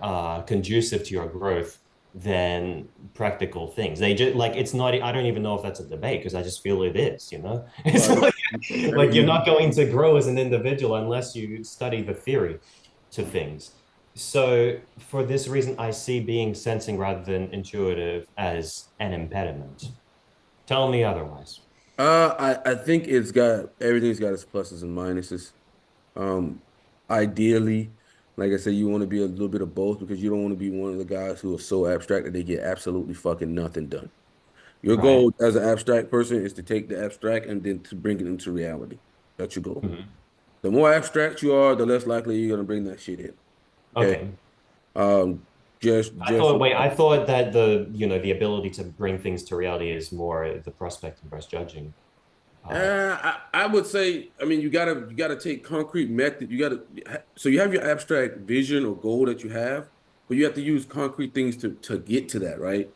conducive to your growth than practical things. They just like it's not. I don't even know if that's a debate because I just feel it is. It's Well, like you're not going to grow as an individual unless you study the theory to things. So for this reason, I see being sensing rather than intuitive as an impediment. Tell me otherwise. I think everything's got its pluses and minuses. Um, Ideally, like I said, you want to be a little bit of both because you don't want to be one of the guys who are so abstract that they get absolutely fucking nothing done. Your Right. goal as an abstract person is to take the abstract and then to bring it into reality. That's your goal. Mhm. The more abstract you are, the less likely you're gonna bring that shit in. Okay. Okay. Um, just I thought that the ability to bring things to reality is more the prospect versus judging. I would say, I mean, you gotta take concrete method. So you have your abstract vision or goal that you have, but you have to use concrete things to get to that, right?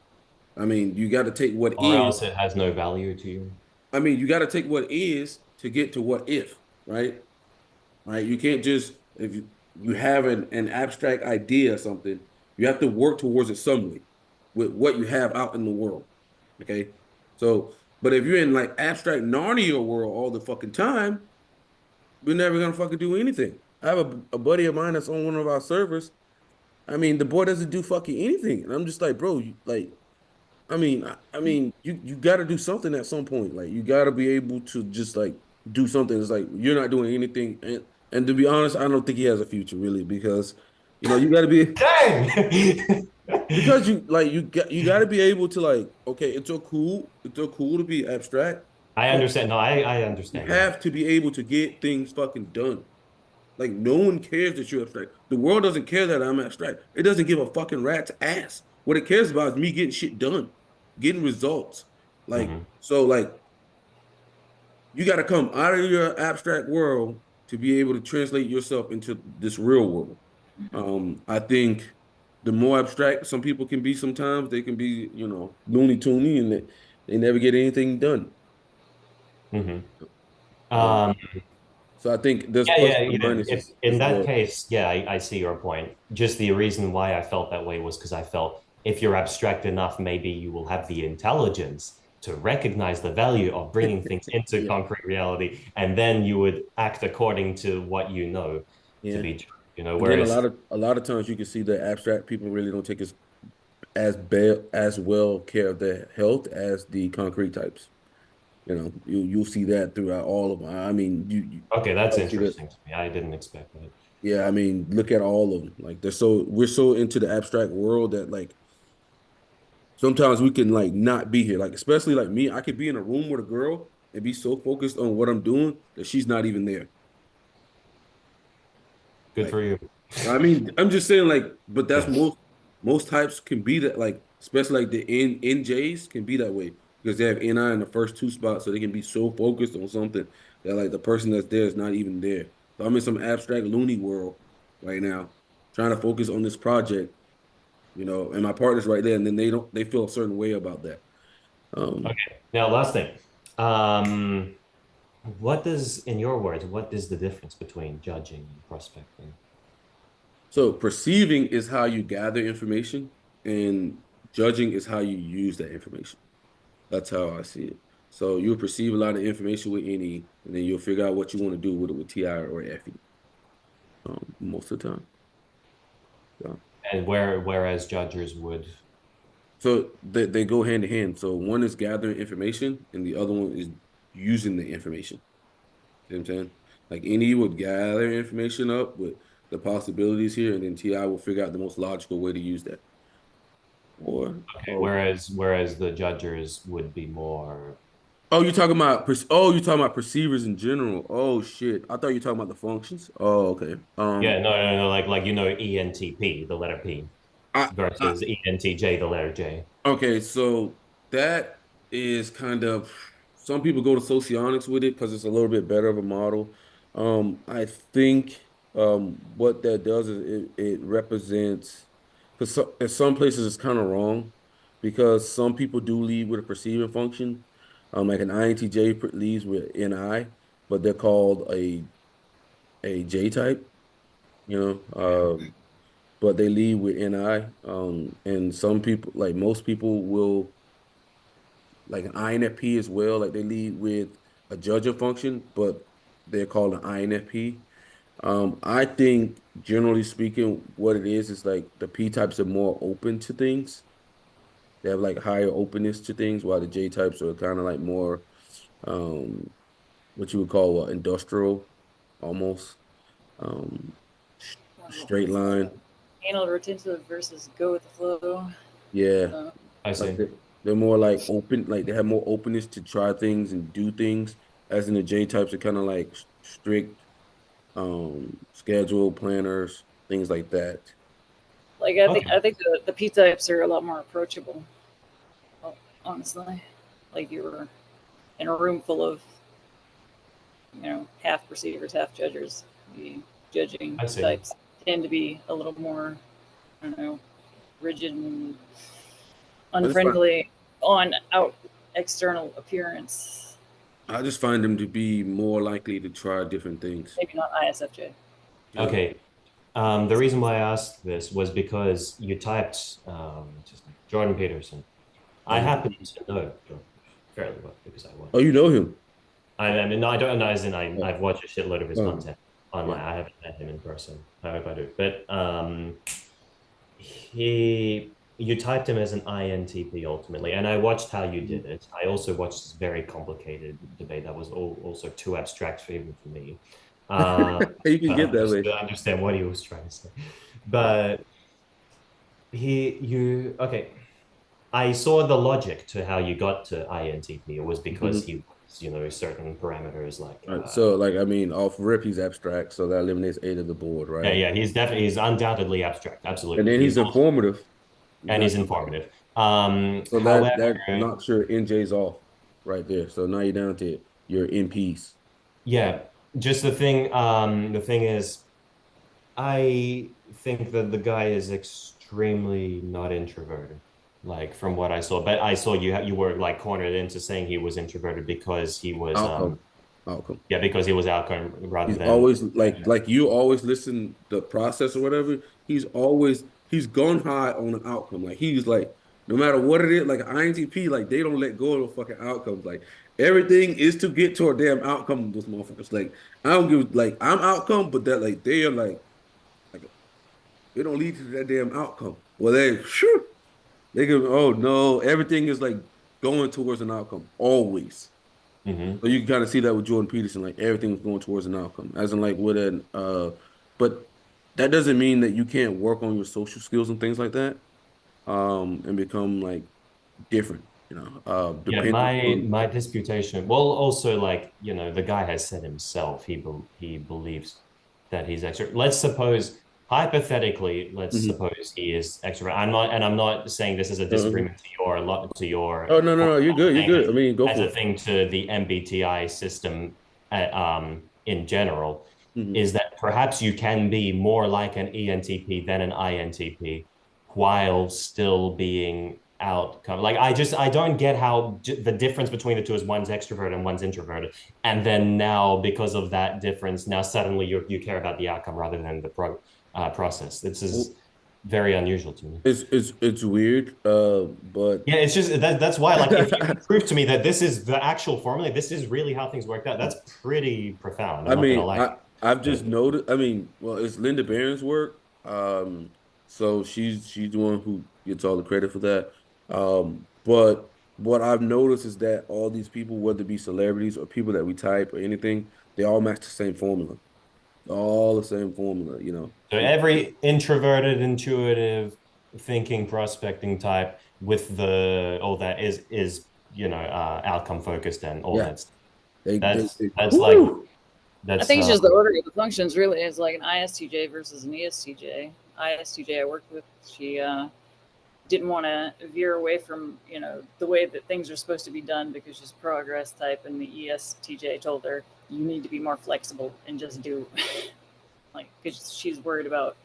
I mean, you got to take what Or is. else it has no value to you. I mean, you got to take what is to get to what if, right? Right? You can't just if you have an abstract idea or something, you have to work towards it some way with what you have out in the world. Okay. So, but if you're in like abstract Narnia world all the fucking time, we're never gonna fucking do anything. I have a buddy of mine that's on one of our servers. I mean, the boy doesn't do fucking anything, and I'm just like, bro, I mean, you got to do something at some point. Like, you got to be able to just like do something. It's like you're not doing anything, and to be honest, I don't think he has a future really because, you got to be Dang! because you got to be able to like, okay, it's so cool to be abstract, I but understand. No, I you understand. Yeah. have to be able to get things fucking done. Like, no one cares that you're abstract. The world doesn't care that I'm abstract. It doesn't give a fucking rat's ass. What it cares about is me getting shit done, getting results. Like, Hmm. so, like, you got to come out of your abstract world to be able to translate yourself into this real world. I think the more abstract some people can be, sometimes they can be, loony toony, and they never get anything done. Hmm. Um, Um, so I think there's yeah, pluses yeah. and If minuses in as that well. case, yeah, I see your point. Just the reason why I felt that way was because I felt if you're abstract enough, maybe you will have the intelligence to recognize the value of bringing things into Yeah, concrete reality, and then you would act according to what you know to yeah. be true. You know, And then a whereas lot of a lot of times you can see that abstract people really don't take as well care of their health as the concrete types. You'll see that throughout all of them. I mean, okay, that's I'll see that. interesting to me. I didn't expect that. Yeah, I mean, look at all of them. Like we're so into the abstract world that like sometimes we can like not be here. Like especially like me, I could be in a room with a girl and be so focused on what I'm doing that she's not even there. Good Like for you. I mean, I'm just saying, like, but that's Yes. most types can be that, like, especially like the NJs can be that way because they have NI in the first two spots, so they can be so focused on something that like the person that's there is not even there. So I'm in some abstract loony world right now, trying to focus on this project, and my partner's right there, and then they feel a certain way about that. Um, Okay. Now, last thing. Um, what does, in your words, what is the difference between judging and prospecting? so perceiving is how you gather information, and judging is how you use that information. That's how I see it. So you'll perceive a lot of information with NE, and then you'll figure out what you want to do with it with TI or FE, most of the time. So, And whereas judges would, so they go hand in hand. So one is gathering information, and the other one is using the information. You know what I'm saying? Like NE would gather information up with the possibilities here, and then TI will figure out the most logical way to use that. okay, Or whereas the judges would be more. you're talking about perceivers in general. Oh shit. I thought you were talking about the functions. Oh, okay. Yeah, no, like ENTP, the letter P, I, I versus ENTJ, the letter J. okay, so that is kind of some people go to socionics with it because it's a little bit better of a model. I think what that does is it represents because in some places it's kind of wrong because some people do lead with a perceiving function. Like an INTJ leads with NI, but they're called a J type, you but they lead with NI. And some people, like most people, will like an INFP as well. Like they lead with a judging function, but they're called an INFP. I think generally speaking, what it is like the P types are more open to things. They have like higher openness to things, while the J types are kind of like more um, what you would call industrial, almost um, sh- straight line. Anal retentive versus go with the flow. Yeah, I like see. they're more like open, like they have more openness to try things and do things. As in the J types are kind of like strict, schedule planners, things like that. Like I think Okay. I think the P types are a lot more approachable. Honestly, like you were in a room full of half perceivers, half judgers. The judging I see. types tend to be a little more, I don't know, rigid and unfriendly on external appearance. I just find them to be more likely to try different things. Maybe not ISFJ. Yeah. Okay. The reason why I asked this was because you typed Jordan Peterson. I happen to know Jordan fairly well because I watch. Oh, you know him? I mean, no, I don't know, as in I've watched a shitload of his Oh. content online. Yeah. I haven't met him in person. I hope I do. But you typed him as an INTP ultimately, and I watched how you did it. I also watched this very complicated debate that was also too abstract even for me. You can get that way. To understand what he was trying to say. But okay. I saw the logic to how you got to INTP. It was because he was, certain parameters like. Right. So, like, I mean, off rip, he's abstract, so that eliminates 8 of the board, right? Yeah, he's undoubtedly abstract, absolutely. And then he's informative. And he's informative. So However, that knocks your NJs off right there. So now you're down to your NPs. yeah, just the thing is, I think that the guy is extremely not introverted, like from what I saw. But I saw you were like cornered into saying he was introverted because he was Outcome. yeah, because he was outcome rather He's than always like you always listen the process or whatever. He's gone high on an outcome. Like he's like no matter what it is, like INTP, like they don't let go of the fucking outcomes. Like everything is to get to a damn outcome. Those motherfuckers. Like I don't give like I'm outcome, but that like they are like it don't lead to that damn outcome. Well, they go, oh no, everything is like going towards an outcome always. So you can kind of see that with Jordan Peterson, like everything was going towards an outcome, as in like with an but that doesn't mean that you can't work on your social skills and things like that, and become like different, Yeah, depending on. my disputation. Well, also like the guy has said himself he believes that he's extrovert. Let's suppose hypothetically, let's Mhm. suppose he is extrovert. I'm not saying this is a disagreement to your Oh no, no, no, you're good, you're good. I mean, go as for a it. thing to the MBTI system in general, Mhm. is that perhaps you can be more like an ENTP than an INTP while still being outcome. Like I don't get how the difference between the two is one's extrovert and one's introverted, and then now because of that difference, now suddenly you care about the outcome rather than the process. This Well, is very unusual to me. it's weird, but Yeah, it's just that's why, like, if you can prove to me that this is the actual formula, this is really how things worked out, that's pretty profound. I'm I not gonna mean, lie. I've just But noticed. I mean, well, it's Linda Barron's work. So she's the one who gets all the credit for that. But what I've noticed is that all these people, whether it be celebrities or people that we type or anything, they all match the same formula. All the same formula, so every introverted, intuitive, thinking, prospecting type with the all that is outcome focused and all Yeah, that stuff. they That's like woo! I that's think it's just the order of the functions, really. It's like an ISTJ versus an ESTJ. ISTJ I worked with, she didn't want to veer away from, the way that things are supposed to be done because she's progress type, and the ESTJ told her, you need to be more flexible and just do. Like, because she's worried about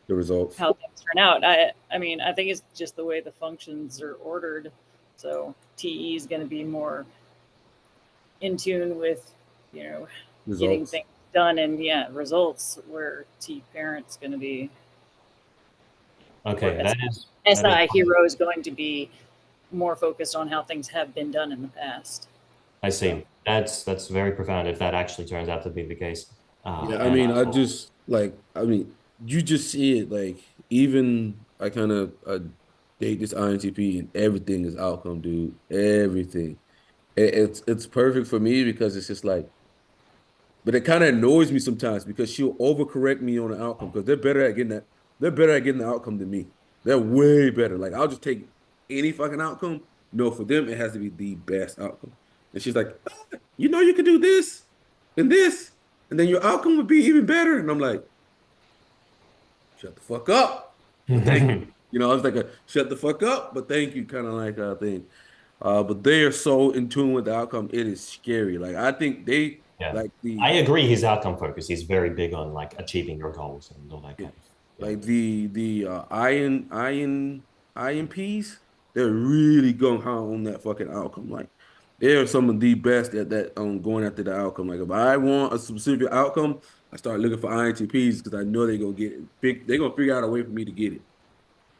The results. how things turn out. I mean, I think it's just the way the functions are ordered. So TE is going to be more in tune with, getting Results. things done and results, where T parent's going to be, okay. or That is SI hero is going to be more focused on how things have been done in the past. I So, see. That's very profound if that actually turns out to be the case. Yeah, I And mean, I mean, you just see it like even I kind of date this INTP and everything is outcome, dude. Everything. It's perfect for me because it's just like, but it kind of annoys me sometimes because she'll overcorrect me on the outcome because they're better at getting that. They're better at getting the outcome than me. They're way better. Like I'll just take any fucking outcome. No, for them it has to be the best outcome. And she's like, you can do this, and then your outcome would be even better. And I'm like, shut the fuck up. But thank you. I was like a shut the fuck up, but thank you kind of like a thing. But they are so in tune with the outcome. It is scary. Like I think Yeah. like I the agree he's outcome focused. He's very big on like achieving your goals and all that yeah, kind of yeah. like the INPs, they're really gung ho on that fucking outcome. Like they're some of the best at that going after the outcome. Like if I want a specific outcome, I start looking for INTPs because I know they're gonna get it. They're gonna figure out a way for me to get it.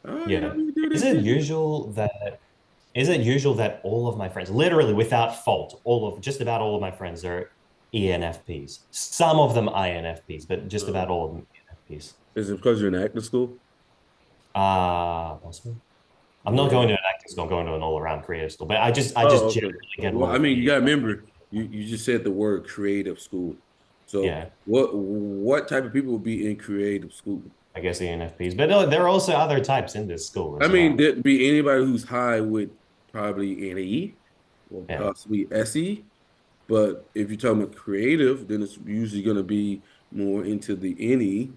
Oh, you Yeah. want me to do Is this? it This, this. usual that is it usual that all of my friends, literally without fault, all of just about all of my friends are ENFPs. Some of them INFPs, but just about all of them ENFPs. Is it because you're in acting school? Possibly. I'm not Yeah. going to an acting school, I'm going to an all-around creative school. But I just Oh, okay. generally get Well, I along with mean, you the gotta remember, you just said the word creative school. So yeah, what type of people would be in creative school? I guess ENFPs. But no, there are also other types in this school I as mean, well. there'd be anybody who's high with probably NE or Yeah, possibly SE. But if you're talking about creative, then it's usually gonna be more into the NE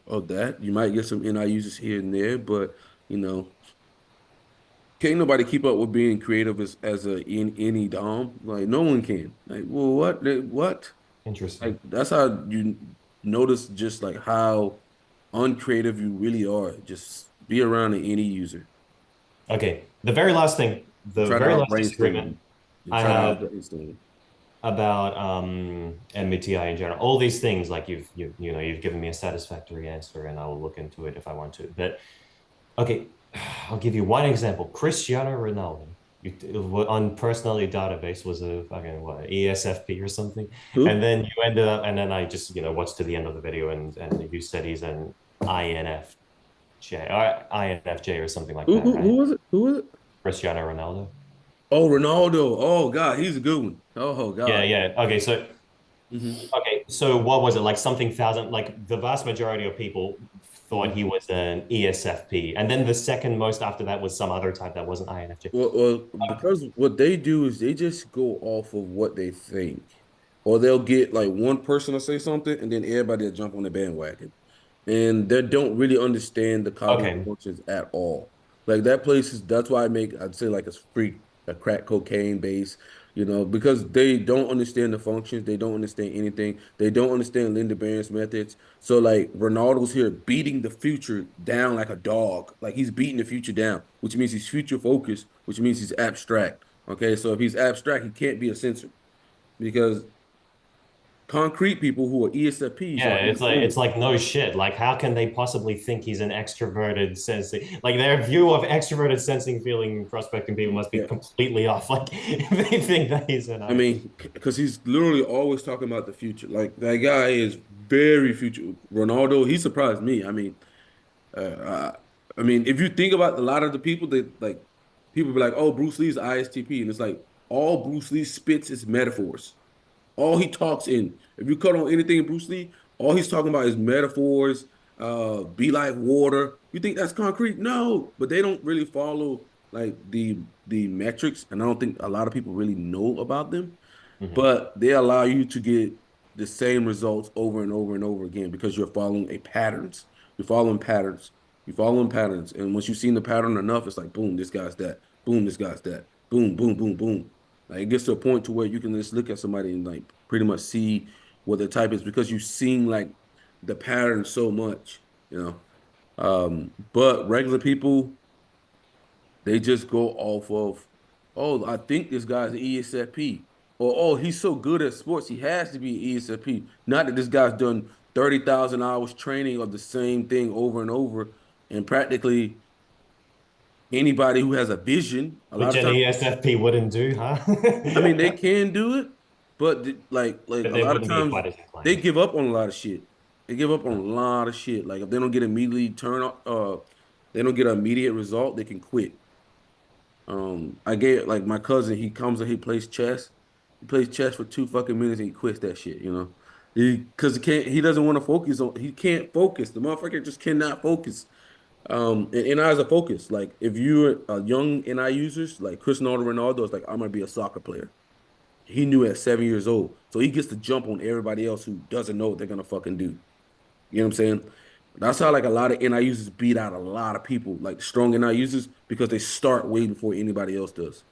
of that. You might get some NI users here and there, but you know, can't nobody keep up with being creative as a in any dom. Like no one can. Like, well, what? What? interesting. Like that's how you notice just like how uncreative you really are. Just be around an any user Okay, the very last thing, and the try to very out last brainstorm disagreement them and I try to out have brainstorm. about MBTI in general. All these things, like you've given me a satisfactory answer, and I will look into it if I want to. But okay, I'll give you one example. Cristiano Ronaldo on personality database was a fucking what ESFP or something, and Who? then you ended up, and then I just watched to the end of the video, and you said he's an INFJ or INFJ or something like Who? that, Who right? was it? Who was it? Cristiano Ronaldo. Oh, Ronaldo. Oh God, he's a good one. Oh Yeah, God. yeah. Hmm. Okay, so what was it like? Something thousand? Like the vast majority of people thought Hmm. he was an ESFP, and then the second most after that was some other type that wasn't INFJ. Well, because what they do is they just go off of what they think, or they'll get like one person to say something, and then everybody will jump on the bandwagon, and they don't really understand the cognitive Okay. functions at all. Like that place is that's why I'd say like it's free, a crack cocaine base, because they don't understand the functions, they don't understand anything, they don't understand Linda Barron's methods. So like Ronaldo's here beating the future down like a dog. Like he's beating the future down, which means he's future focused, which means he's abstract. Okay, so if he's abstract, he can't be a sensor because concrete people who are ESFPs Yeah, are in the it's fluid. like no shit. Like, how can they possibly think he's an extroverted sensing? Like, their view of extroverted sensing, feeling, prospecting people must be Yeah. completely off. Like, if they think that he's an I I. mean, because he's literally always talking about the future. Like that guy is very future. Ronaldo, he surprised me. I mean, if you think about a lot of the people that like, people be like, "Oh, Bruce Lee's ISTP," and it's like all Bruce Lee spits is metaphors. All he talks in. If you cut on anything in Bruce Lee, all he's talking about is metaphors. Be like water. You think that's concrete? No, but they don't really follow like the metrics, and I don't think a lot of people really know about them. Mhm. But they allow you to get the same results over and over and over again because you're following a patterns. You're following patterns. You're following patterns, and once you've seen the pattern enough, it's like boom, this guy's that. Boom, this guy's that. Boom, boom, boom, boom. Like it gets to a point to where you can just look at somebody and like pretty much see what the type is because you've seen like the pattern so much, you know. But regular people, they just go off of, oh, I think this guy's an ESFP. Or, oh, he's so good at sports, he has to be an ESFP. Not that this guy's done 30,000 hours training of the same thing over and over. And practically anybody who has a vision, a lot Which of an times, ESFP wouldn't do, huh? I mean, they can do it, but like But a they lot of wouldn't be times quite as they inclined. give up on a lot of shit. They give up on Huh. a lot of shit. Like if they don't get immediately they don't get an immediate result, they can quit. I get like my cousin, he comes and he plays chess. He plays chess for 2 fucking minutes and he quits that shit, you know. He doesn't want to focus on he can't focus. The motherfucker just cannot focus. And NI is a focus. Like if you're a young NI users, like Cristiano Ronaldo is like, I'm gonna be a soccer player. He knew at 7 years old. So he gets to jump on everybody else who doesn't know what they're gonna fucking do. You know what I'm saying? That's how like a lot of NI users beat out a lot of people, like strong NI users, because they start way before anybody else does.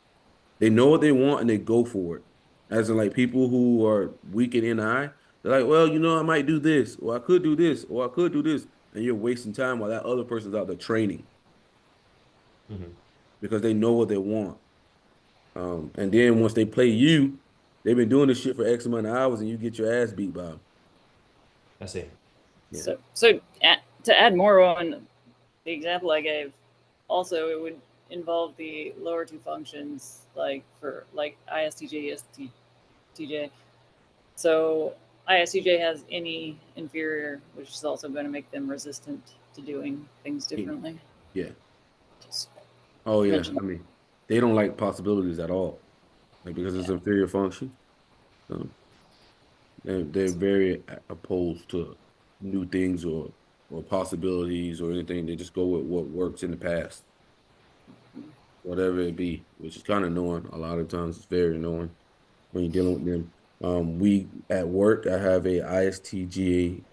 They know what they want and they go for it. As in like people who are weak in NI, they're like, well, I might do this, or I could do this, or I could do this, and you're wasting time while that other person's out there training Hmm. because they know what they want. And then once they play you, they've been doing this shit for X amount of hours, and you get your ass beat by them. I see. Yeah. To add more on the example I gave, also it would involve the lower two functions, like for like ISTJ, ESTJ. So ISTJ has any inferior, which is also going to make them resistant to doing things differently. Yeah. Just Oh yeah. mention. I mean, they don't like possibilities at all, like because it's Yeah. inferior function. Um, they're very opposed to new things or possibilities or anything. They just go with what works in the past, whatever it be, which is kind of annoying. A lot of times, it's very annoying when you're dealing with them. We at work, I have a ISTG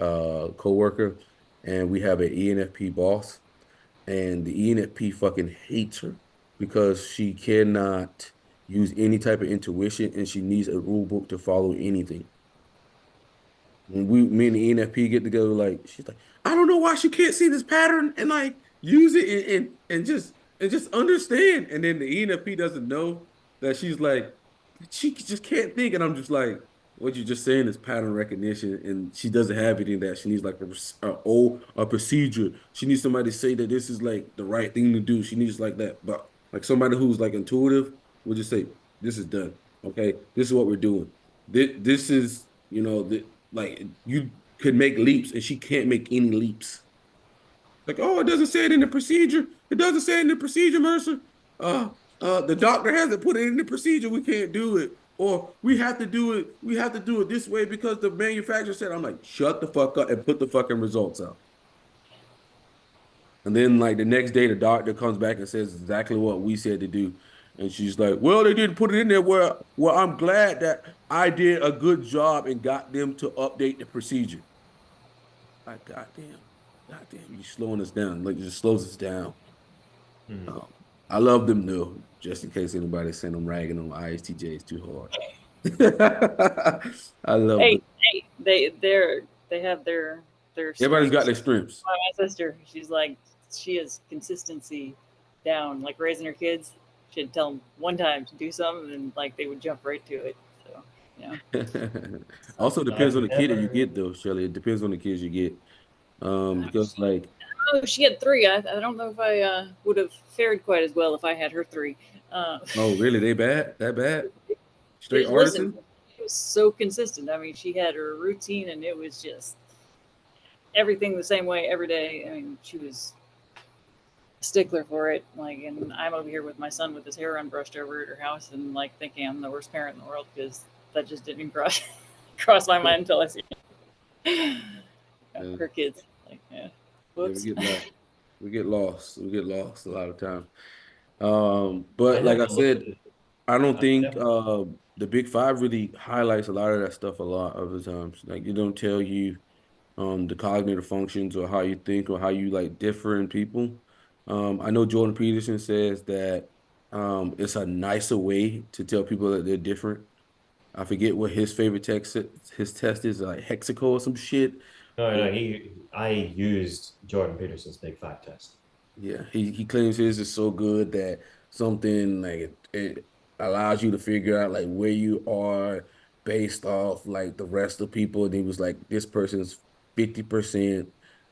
coworker, and we have an ENFP boss, and the ENFP fucking hates her because she cannot use any type of intuition, and she needs a rule book to follow anything. When me and the ENFP get together, like she's like, I don't know why she can't see this pattern and like use it and just understand. And then the ENFP doesn't know that she's like, she just can't think. And I'm just like, what you just saying is pattern recognition, and she doesn't have any of that. She needs like a procedure. She needs somebody to say that this is like the right thing to do. She needs like that, but like somebody who's like intuitive will just say, this is done. Okay, this is what we're doing. This is, like you could make leaps and she can't make any leaps. Like, oh, it doesn't say it in the procedure. It doesn't say it in the procedure, Mercer. The doctor hasn't put it in the procedure. We can't do it. Or we have to do it. We have to do it this way because the manufacturer said, I'm like, shut the fuck up and put the fucking results out. And then like the next day, the doctor comes back and says exactly what we said to do. And she's like, well, they didn't put it in there where I'm glad that I did a good job and got them to update the procedure. Like, goddamn, you slowing us down. Like, it just slows us down. Hmm. Um, I love them though, just in case anybody's saying I'm ragging on ISTJs too hard. I love them. Hey, they have their Everybody's got strengths. their strengths. My sister, she's like, she has consistency down, like raising her kids. She'd tell them one time to do something, and like they would jump right to it. So yeah. Also depends I've on the kid that you never. get though, Shelly. It depends on the kids you get. Because like, Oh, she had three. I don't know if I would have fared quite as well if I had her three. Uh, oh really, they bad? That bad? Straight listen, artisan? it was so consistent. I mean, she had her routine, and it was just everything the same way every day. I mean, she was a stickler for it. Like, and I'm over here with my son with his hair unbrushed over at her house, and like thinking I'm the worst parent in the world because that just didn't cross cross my mind until I see Yeah, her kids. Like, yeah, yeah, we whoops. get lost. We get lost. We get lost a lot of time. I But like never I looked said, at it. I don't I think never. the Big Five really highlights a lot of that stuff a lot of the times. Like, it don't tell you the cognitive functions or how you think or how you like differ in people. I know Jordan Peterson says that it's a nicer way to tell people that they're different. I forget what his test is, like Hexaco or some shit. No, no. I used Jordan Peterson's Big Five test. Yeah, he claims his is so good that something like it allows you to figure out like where you are based off like the rest of people. And he was like, this person's 50%.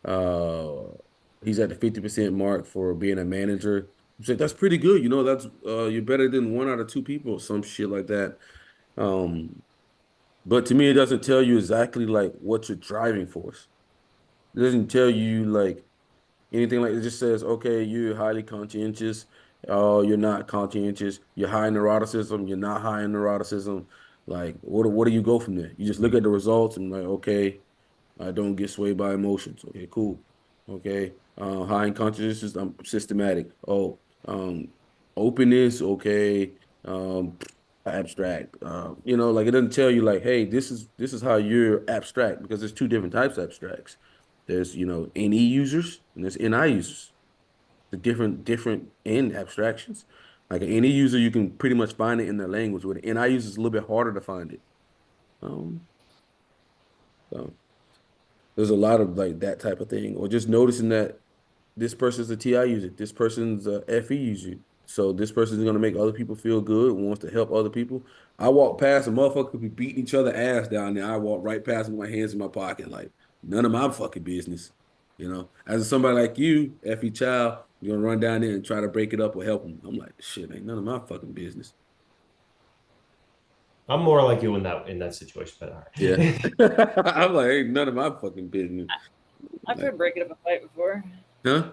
Uh, he's at the 50% mark for being a manager. I'm saying that's pretty good. That's you're better than one out of two people, or some shit like that. Um, but to me, it doesn't tell you exactly like what your driving force. It doesn't tell you like anything like it. Just says, okay, you're highly conscientious. You're not conscientious. You're high in neuroticism. You're not high in neuroticism. Like, what do you go from there? You just look at the results and like, okay, I don't get swayed by emotions. Okay, cool. Okay, high in consciousness. I'm systematic. Oh, openness. Okay, abstract. Like it doesn't tell you like, hey, this is how you're abstract because there's two different types of abstracts. There's NE users and there's NI users. The different end abstractions. Like any user, you can pretty much find it in their language. With an NI user, it's a little bit harder to find it. Um, so there's a lot of like that type of thing, or just noticing that this person's a TI user, this person's a FE user. So this person is gonna make other people feel good, wants to help other people. I walk past a motherfucker could be beating each other ass down there. I walk right past with my hands in my pocket, like none of my fucking business. You know, as somebody like you, FE child, you're gonna run down there and try to break it up or help them. I'm like, shit, ain't none of my fucking business. I'm more like you in that situation, but all Yeah. right. I'm like, ain't none of my fucking business. I've Like, tried breaking up a fight before. huh?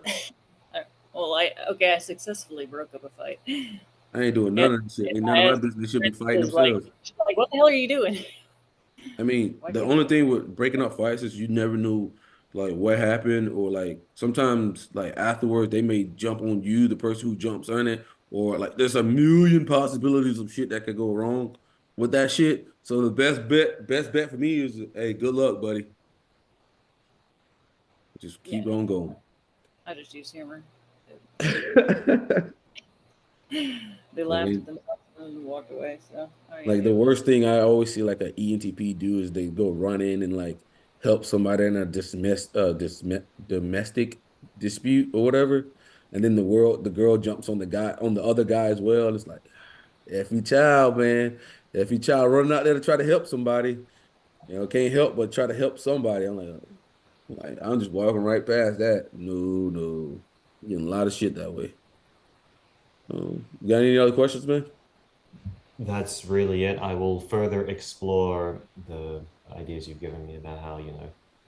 Well, I successfully broke up a fight. I ain't doing And none of this shit. Ain't none of my my business. They should be friend fighting was like, themselves. "What the hell are you doing? I mean, Why the can't only thing with breaking up fights is you never knew like what happened, or like sometimes like afterwards they may jump on you, the person who jumps on it, or like there's a million possibilities of shit that could go wrong with that shit. So the best bet for me is, hey, good luck, buddy. Just Yeah, keep on going. I just use humor." I They laughed at mean, themselves and walked away. So I like mean, the worst thing I always see like an ENTP do is they go run in and like help somebody in a domestic dispute or whatever, and then the girl jumps on the other guy as well. And it's like, effie child, man, effie child running out there to try to help somebody, can't help but try to help somebody. I'm like I'm just walking right past that. No, no, getting a lot of shit that way. You got any other questions, man? That's really it. I will further explore the ideas you've given me about how,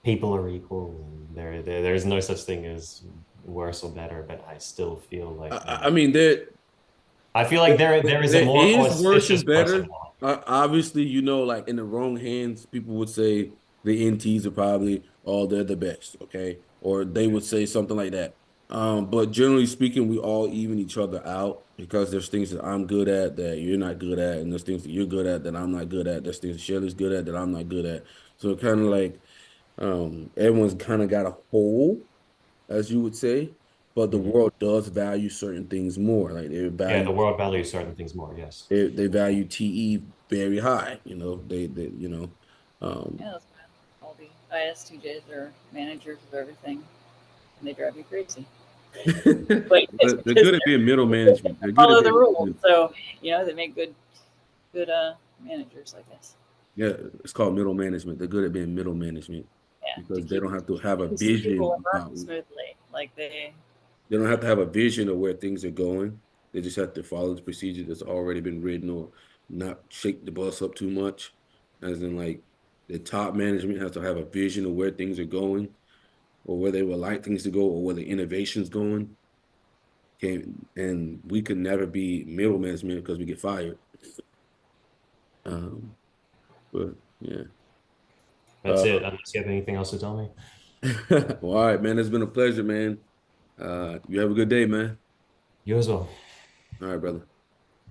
people are equal and there's no such thing as worse or better, but I still feel like I mean, there is a there more is worse auspicious and better. personality. Obviously, like in the wrong hands, people would say the NTs are probably, oh, they're the best, okay? Or they would say something like that. But generally speaking, we all even each other out because there's things that I'm good at that you're not good at, and there's things that you're good at that I'm not good at. There's things that Shirley's good at that I'm not good at. So kind of like everyone's kind of got a whole, as you would say, but the Mhm. world does value certain things more. Like Yeah, the world values certain things more. Yes. they value TE very high. Um, yeah, that's fine. All the ISTJs are managers of everything, and they drive me crazy. But it's they're because good at being middle they management. They're good at follow the being rules. So they make good managers, I guess. yeah. It's called middle management. They're good at being middle management Yeah, to because they keep don't have to have a things stable vision and about. running smoothly. Like They don't have to have a vision of where things are going. They just have to follow the procedure that's already been written, or not shake the bus up too much. As in, like the top management has to have a vision of where things are going, or where they would like things to go, or where the innovation's going. And we could never be middle management because we get fired. Um, but yeah. That's Uh, it. Unless you have anything else to tell me. well, all right, man. It's been a pleasure, man. You have a good day, man. You as well. All right, brother.